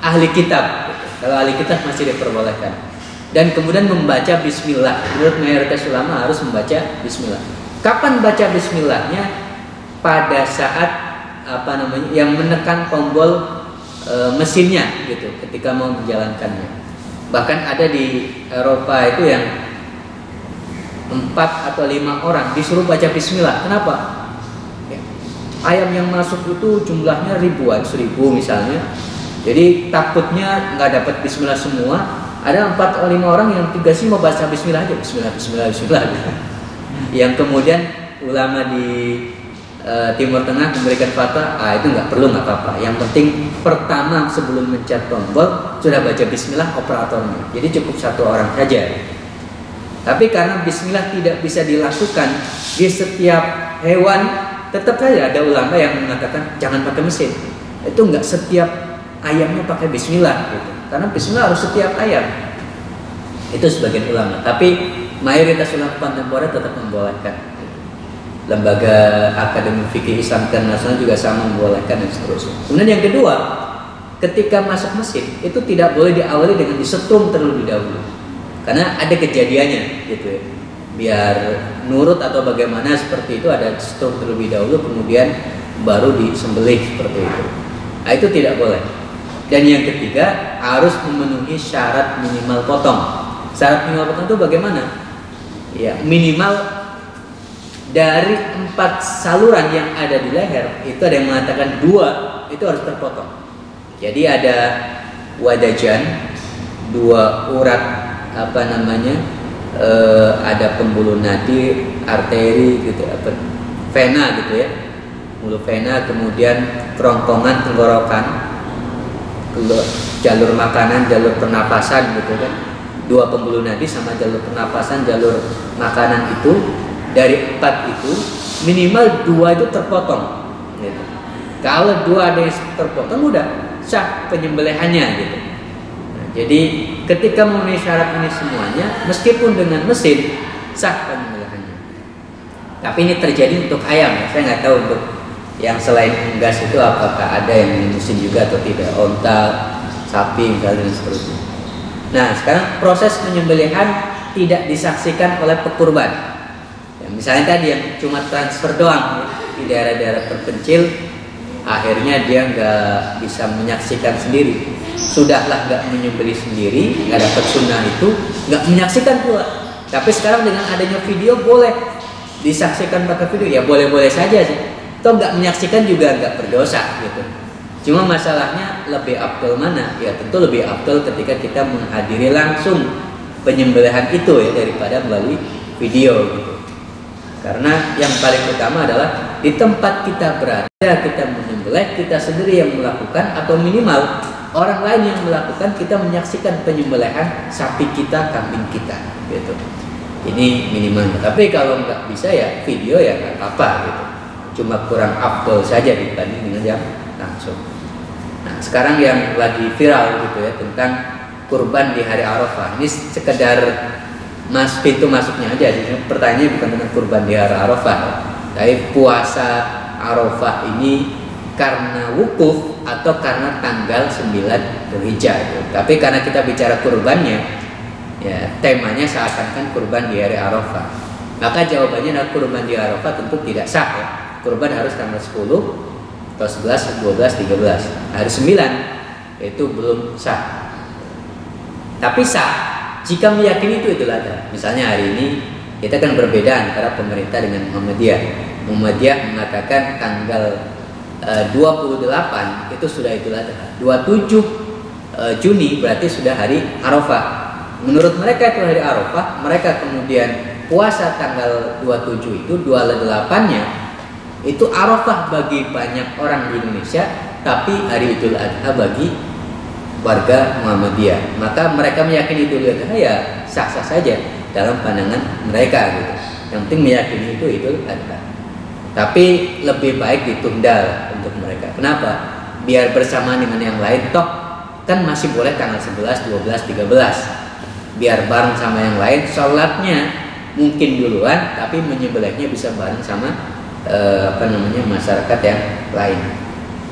ahli kitab. Kalau ahli kitab masih diperbolehkan. Dan kemudian membaca bismillah. Menurut mayoritas ulama harus membaca bismillah. Kapan baca bismillahnya? Pada saat yang menekan tombol mesinnya gitu, ketika mau menjalankannya. Bahkan ada di Eropa itu yang 4 atau 5 orang disuruh baca bismillah. Kenapa? Ya, ayam yang masuk itu jumlahnya ribuan, 1000 misalnya. Jadi takutnya nggak dapat bismillah semua. Ada 4 atau 5 orang yang tugasnya mau baca bismillah aja, bismillah. Yang kemudian ulama di Timur Tengah memberikan fatwa, itu nggak perlu, nggak apa-apa. Yang penting pertama sebelum mencet tombol sudah baca bismillah operatornya. Jadi cukup 1 orang saja. Tapi karena bismillah tidak bisa dilakukan di setiap hewan, tetap saja ada ulama yang mengatakan jangan pakai mesin. Itu nggak setiap ayamnya pakai bismillah gitu. Karena bismillah harus setiap ayam. Itu sebagian ulama. Tapi mayoritas ulama kontemporer tetap membolehkan. Lembaga Akademi Fikih Islam Internasional juga sama membolehkan dan seterusnya. Kemudian yang kedua, ketika masuk mesin itu tidak boleh diawali dengan disetrum terlebih dahulu, karena ada kejadiannya gitu ya. Biar nurut atau bagaimana seperti itu, ada setrum terlebih dahulu kemudian baru disembelih seperti itu. Nah, itu tidak boleh. Dan yang ketiga, harus memenuhi syarat minimal potong. Syarat minimal potong itu bagaimana? Ya, minimal dari 4 saluran yang ada di leher, itu ada yang mengatakan 2 itu harus terpotong. Jadi ada wadajan, 2 urat apa namanya, ada pembuluh nadi, arteri gitu, vena gitu ya, mulut vena, kemudian kerongkongan tenggorokan, jalur makanan, jalur pernapasan gitu kan. Dua pembuluh nadi sama jalur pernapasan, jalur makanan itu, dari 4 itu minimal 2 itu terpotong gitu. Kalau 2 ada yang terpotong udah sah penyembelihannya gitu. Nah, jadi ketika memenuhi syarat ini semuanya, meskipun dengan mesin, sah penyembelihannya. Tapi ini terjadi untuk ayam ya. Saya nggak tahu untuk yang selain unggas itu apakah ada yang mesin juga atau tidak, onta, sapi misalnya dan seterusnya. Nah, sekarang proses penyembelihan tidak disaksikan oleh pekurban. Ya, misalnya tadi yang cuma transfer doang ya, di daerah-daerah terpencil, akhirnya dia nggak bisa menyaksikan sendiri. Sudahlah nggak menyembelih sendiri, nggak dapat sunnah itu, nggak menyaksikan pula. Tapi sekarang dengan adanya video boleh disaksikan pakai video, ya boleh-boleh saja sih. Toh nggak menyaksikan juga nggak berdosa gitu. Cuma masalahnya lebih afdal mana? Ya tentu lebih afdal ketika kita menghadiri langsung penyembelihan itu ya, daripada melalui video gitu. Karena yang paling utama adalah di tempat kita berada, kita menyembelih, kita sendiri yang melakukan, atau minimal orang lain yang melakukan, kita menyaksikan penyembelihan sapi kita, kambing kita gitu. Ini minimal. Tapi kalau nggak bisa ya video ya nggak apa-apa gitu. Cuma kurang afdal saja dibanding dengan yang langsung. Nah, sekarang yang lagi viral gitu ya tentang kurban di hari Arafah. Ini sekedar pintu masuknya aja. Pertanyaannya bukan tentang kurban di hari Arafah, tapi puasa Arafah ini karena wukuf atau karena tanggal 9 Dzulhijjah itu. Tapi karena kita bicara kurbannya, ya temanya seakan-akan kurban di hari Arafah. Maka jawabannya adalah kurban di Arafah tentu tidak sah ya. Kurban harus tanggal 10 atau 11, 12, 13. Hari 9 itu belum sah. Tapi sah jika meyakini itu Idul Adha. Misalnya hari ini kita kan berbeda antara pemerintah dengan Muhammadiyah. Muhammadiyah mengatakan tanggal 28 itu sudah Idul Adha. 27 Juni berarti sudah hari Arafah. Menurut mereka itu hari Arafah. Mereka kemudian puasa tanggal 27 itu 28-nya itu Arafah bagi banyak orang di Indonesia, tapi hari Idul Adha bagi warga Muhammadiyah. Maka mereka meyakini Idul Adha ya sah-sah saja dalam pandangan mereka gitu. Yang penting meyakini itu Idul Adha. Tapi lebih baik ditunda untuk mereka. Kenapa? Biar bersamaan dengan yang lain, toh kan masih boleh tanggal 11, 12, 13. Biar bareng sama yang lain, sholatnya mungkin duluan, tapi menyembelihnya bisa bareng sama masyarakat yang lain.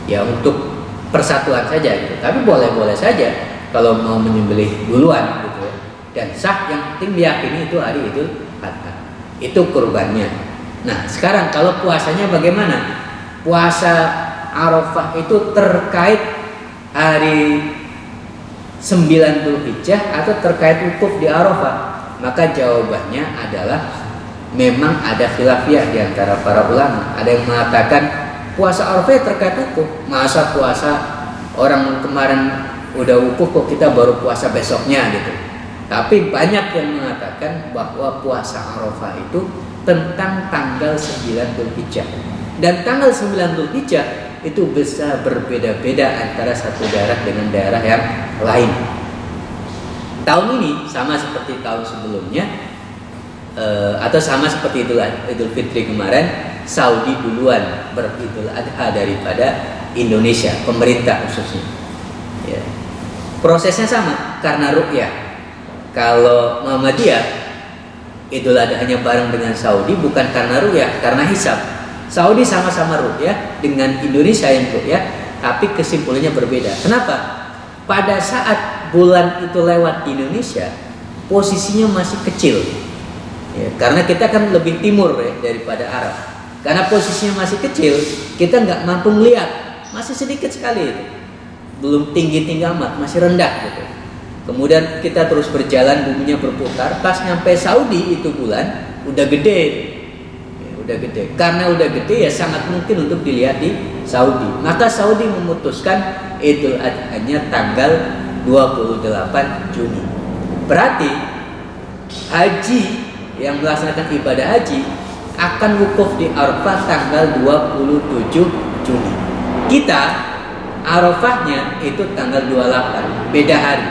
Ya untuk persatuan saja gitu. Tapi boleh-boleh saja kalau mau menyembelih duluan gitu ya. Dan sah, yang penting meyakini itu hari Idul Adha. Itu kurbannya. Nah, sekarang kalau puasanya bagaimana? Puasa Arafah itu terkait hari 9 Dzulhijjah atau terkait wukuf di Arafah? Maka jawabannya adalah memang ada khilafiyah di antara para ulama. Ada yang mengatakan puasa Arafah terkait wukuf. Masa puasa orang kemarin udah wukuf kok kita baru puasa besoknya gitu. Tapi banyak yang mengatakan bahwa puasa Arafah itu tentang tanggal 9 Dzulhijjah. Dan tanggal 9 Dzulhijjah itu bisa berbeda-beda antara satu daerah dengan daerah yang lain. Tahun ini sama seperti tahun sebelumnya, atau sama seperti Idul Fitri kemarin, Saudi duluan beridul Adha daripada Indonesia, pemerintah khususnya ya. Prosesnya sama karena ru'yah. Kalau Muhammadiyah Idul Adhanya bareng dengan Saudi bukan karena ru'yah, karena hisab. Saudi sama-sama ru'yah dengan Indonesia yang ru'yah, tapi kesimpulannya berbeda. Kenapa? Pada saat bulan itu lewat di Indonesia, posisinya masih kecil ya, karena kita kan lebih timur ya daripada Arab. Karena posisinya masih kecil, kita nggak mampu melihat, masih sedikit sekali itu, belum tinggi-tinggi amat, masih rendah gitu. Kemudian kita terus berjalan, buminya berputar, pas nyampe Saudi itu bulan udah gede ya, udah gede. Karena udah gede ya sangat mungkin untuk dilihat di Saudi. Maka Saudi memutuskan Idul Adha-nya tanggal 28 Juni. Berarti haji yang melaksanakan ibadah haji akan wukuf di Arafah tanggal 27 Juni. Kita Arafahnya itu tanggal 28, beda hari.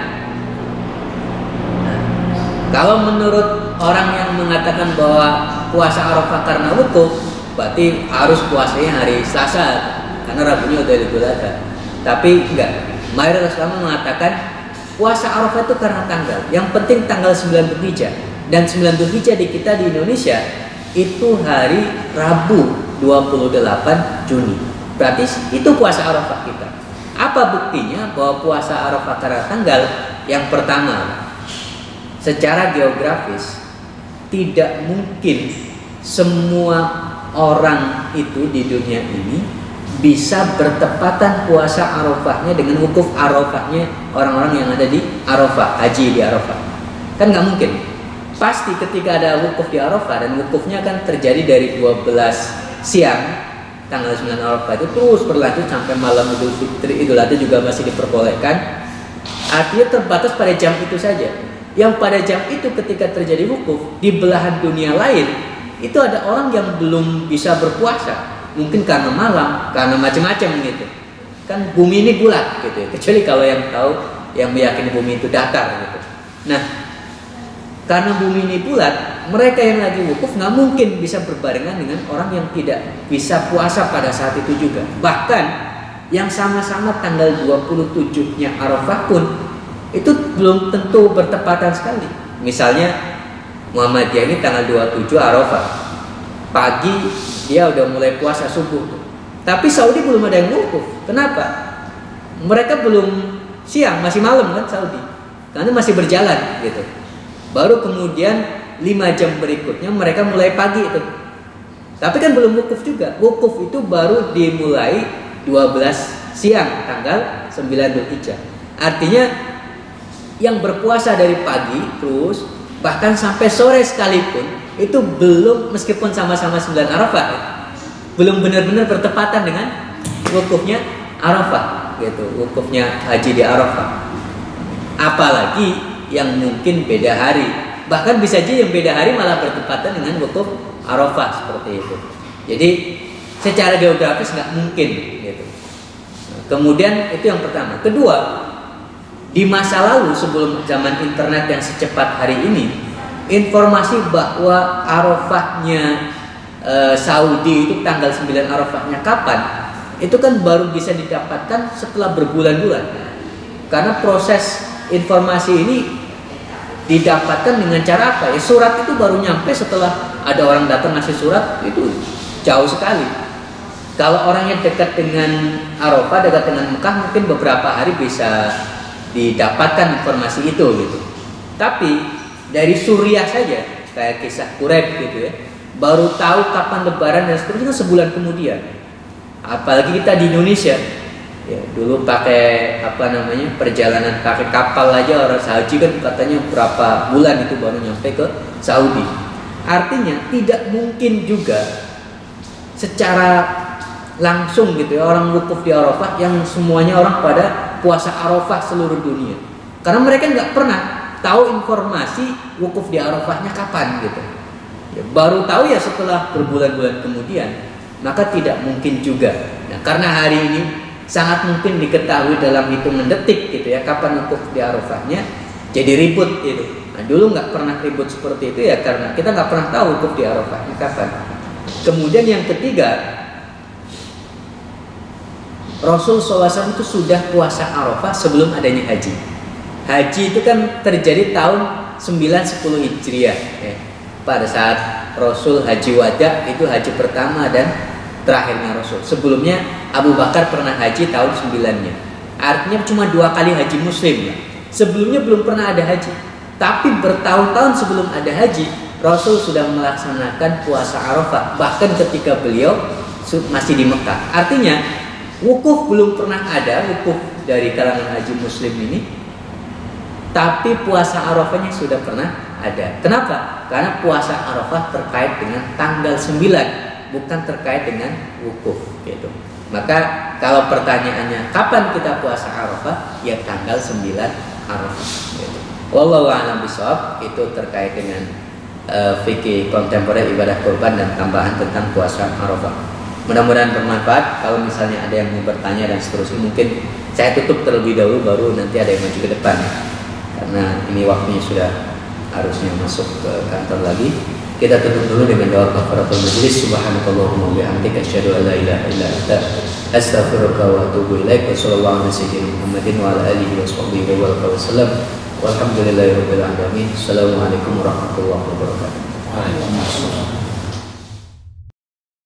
Nah, kalau menurut orang yang mengatakan bahwa puasa Arafah karena wukuf, berarti harus puasanya hari Selasa karena Rabunya udah Idul Adha. Tapi enggak, mayoritas ulama mengatakan puasa Arafah itu karena tanggal. Yang penting tanggal 9 Dzulhijjah. Dan 9 Dzulhijjah di kita di Indonesia itu hari Rabu 28 Juni. Berarti itu puasa Arafah kita. Apa buktinya bahwa puasa Arafah karena tanggal? Yang pertama, secara geografis tidak mungkin semua orang itu di dunia ini bisa bertepatan puasa Arafahnya dengan wukuf Arafahnya orang-orang yang ada di Arafah, haji di Arafah. Kan nggak mungkin. Pasti ketika ada wukuf di Arafah, dan wukufnya kan terjadi dari 12 siang tanggal 9 Arafah itu terus berlanjut sampai malam Idul Fitri, Idul Adha juga masih diperbolehkan. Artinya terbatas pada jam itu saja. Yang pada jam itu ketika terjadi wukuf di belahan dunia lain, itu ada orang yang belum bisa berpuasa. Mungkin karena malam, karena macam-macam gitu. Kan bumi ini bulat gitu ya. Kecuali kalau yang tahu, yang meyakini bumi itu datar gitu. Nah, karena bumi ini bulat, mereka yang lagi wukuf nggak mungkin bisa berbarengan dengan orang yang tidak bisa puasa pada saat itu juga. Bahkan yang sama-sama tanggal 27-nya Arafah pun itu belum tentu bertepatan sekali. Misalnya Muhammadiyah ini tanggal 27 Arafah, pagi dia udah mulai puasa subuh tuh. Tapi Saudi belum ada yang wukuf. Kenapa? Mereka belum siang, masih malam kan Saudi. Karena masih berjalan gitu. Baru kemudian 5 jam berikutnya mereka mulai pagi itu. Tapi kan belum wukuf juga. Wukuf itu baru dimulai 12 siang tanggal 9 Dzulhijjah. Artinya yang berpuasa dari pagi terus bahkan sampai sore sekalipun itu belum, meskipun sama-sama 9 Arafah ya, belum benar-benar bertepatan dengan wukufnya Arafah gitu, wukufnya haji di Arafah. Apalagi yang mungkin beda hari, bahkan bisa aja yang beda hari malah bertepatan dengan wukuf Arafah seperti itu. Jadi secara geografis nggak mungkin gitu. Nah, kemudian itu yang pertama. Kedua, di masa lalu sebelum zaman internet yang secepat hari ini, informasi bahwa Arafahnya Saudi itu tanggal 9 Arafahnya kapan, itu kan baru bisa didapatkan setelah berbulan-bulan. Karena proses informasi ini didapatkan dengan cara apa ya? Surat itu baru nyampe setelah ada orang datang ngasih surat, itu jauh sekali. Kalau orangnya dekat dengan Arafah, dekat dengan Mekah, mungkin beberapa hari bisa didapatkan informasi itu gitu. Tapi dari Suriah saja, kayak kisah Quraib gitu ya, baru tahu kapan Lebaran dan seterusnya sebulan kemudian. Apalagi kita di Indonesia, ya dulu pakai perjalanan pakai kapal aja orang haji kan katanya berapa bulan itu baru nyampe ke Saudi. Artinya tidak mungkin juga secara langsung gitu ya orang wukuf di Arafah yang semuanya orang pada puasa Arafah seluruh dunia. Karena mereka nggak pernah tahu informasi wukuf di Arafahnya kapan gitu. Ya, baru tahu ya setelah berbulan-bulan kemudian. Maka tidak mungkin juga. Nah, karena hari ini sangat mungkin diketahui dalam hitungan detik gitu ya kapan wukuf di Arafahnya, jadi ribut gitu. Nah, dulu nggak pernah ribut seperti itu ya karena kita nggak pernah tahu wukuf di Arafahnya kapan. Kemudian yang ketiga, Rasul SAW itu sudah puasa Arafah sebelum adanya haji. Haji itu kan terjadi tahun 910 Hijriah ya. Pada saat Rasul haji wada, itu haji pertama dan terakhirnya Rasul. Sebelumnya Abu Bakar pernah haji tahun 9-nya. Artinya cuma 2 kali haji muslim ya. Sebelumnya belum pernah ada haji. Tapi bertahun-tahun sebelum ada haji, Rasul sudah melaksanakan puasa Arafah. Bahkan ketika beliau masih di Mekah. Artinya wukuf belum pernah ada, wukuf dari kalangan haji muslim ini. Tapi puasa Arafahnya sudah pernah ada. Kenapa? Karena puasa Arafah terkait dengan tanggal 9, bukan terkait dengan wukuf gitu. Maka kalau pertanyaannya kapan kita puasa Arafah, ya tanggal 9 Arafah gitu. Wallahu a'lam bishawab. Itu terkait dengan fikih kontemporer ibadah kurban dan tambahan tentang puasa Arafah. Mudah-mudahan bermanfaat. Kalau misalnya ada yang mau bertanya dan seterusnya, mungkin saya tutup terlebih dahulu, baru nanti ada yang maju ke depan, karena ini waktunya sudah harusnya masuk ke kantor lagi. Kita tutup dulu dengan doa kafaratul majelis. Subhanakallahumma wa bihamdika asyhadu an la ilaha illa anta astaghfiruka wa atubu ilaik. Wassallallahu ala sayyidina Muhammadin wa ala alihi washabbihi wa sallam. Walhamdulillahirabbil alamin. Assalamualaikum warahmatullahi wabarakatuh.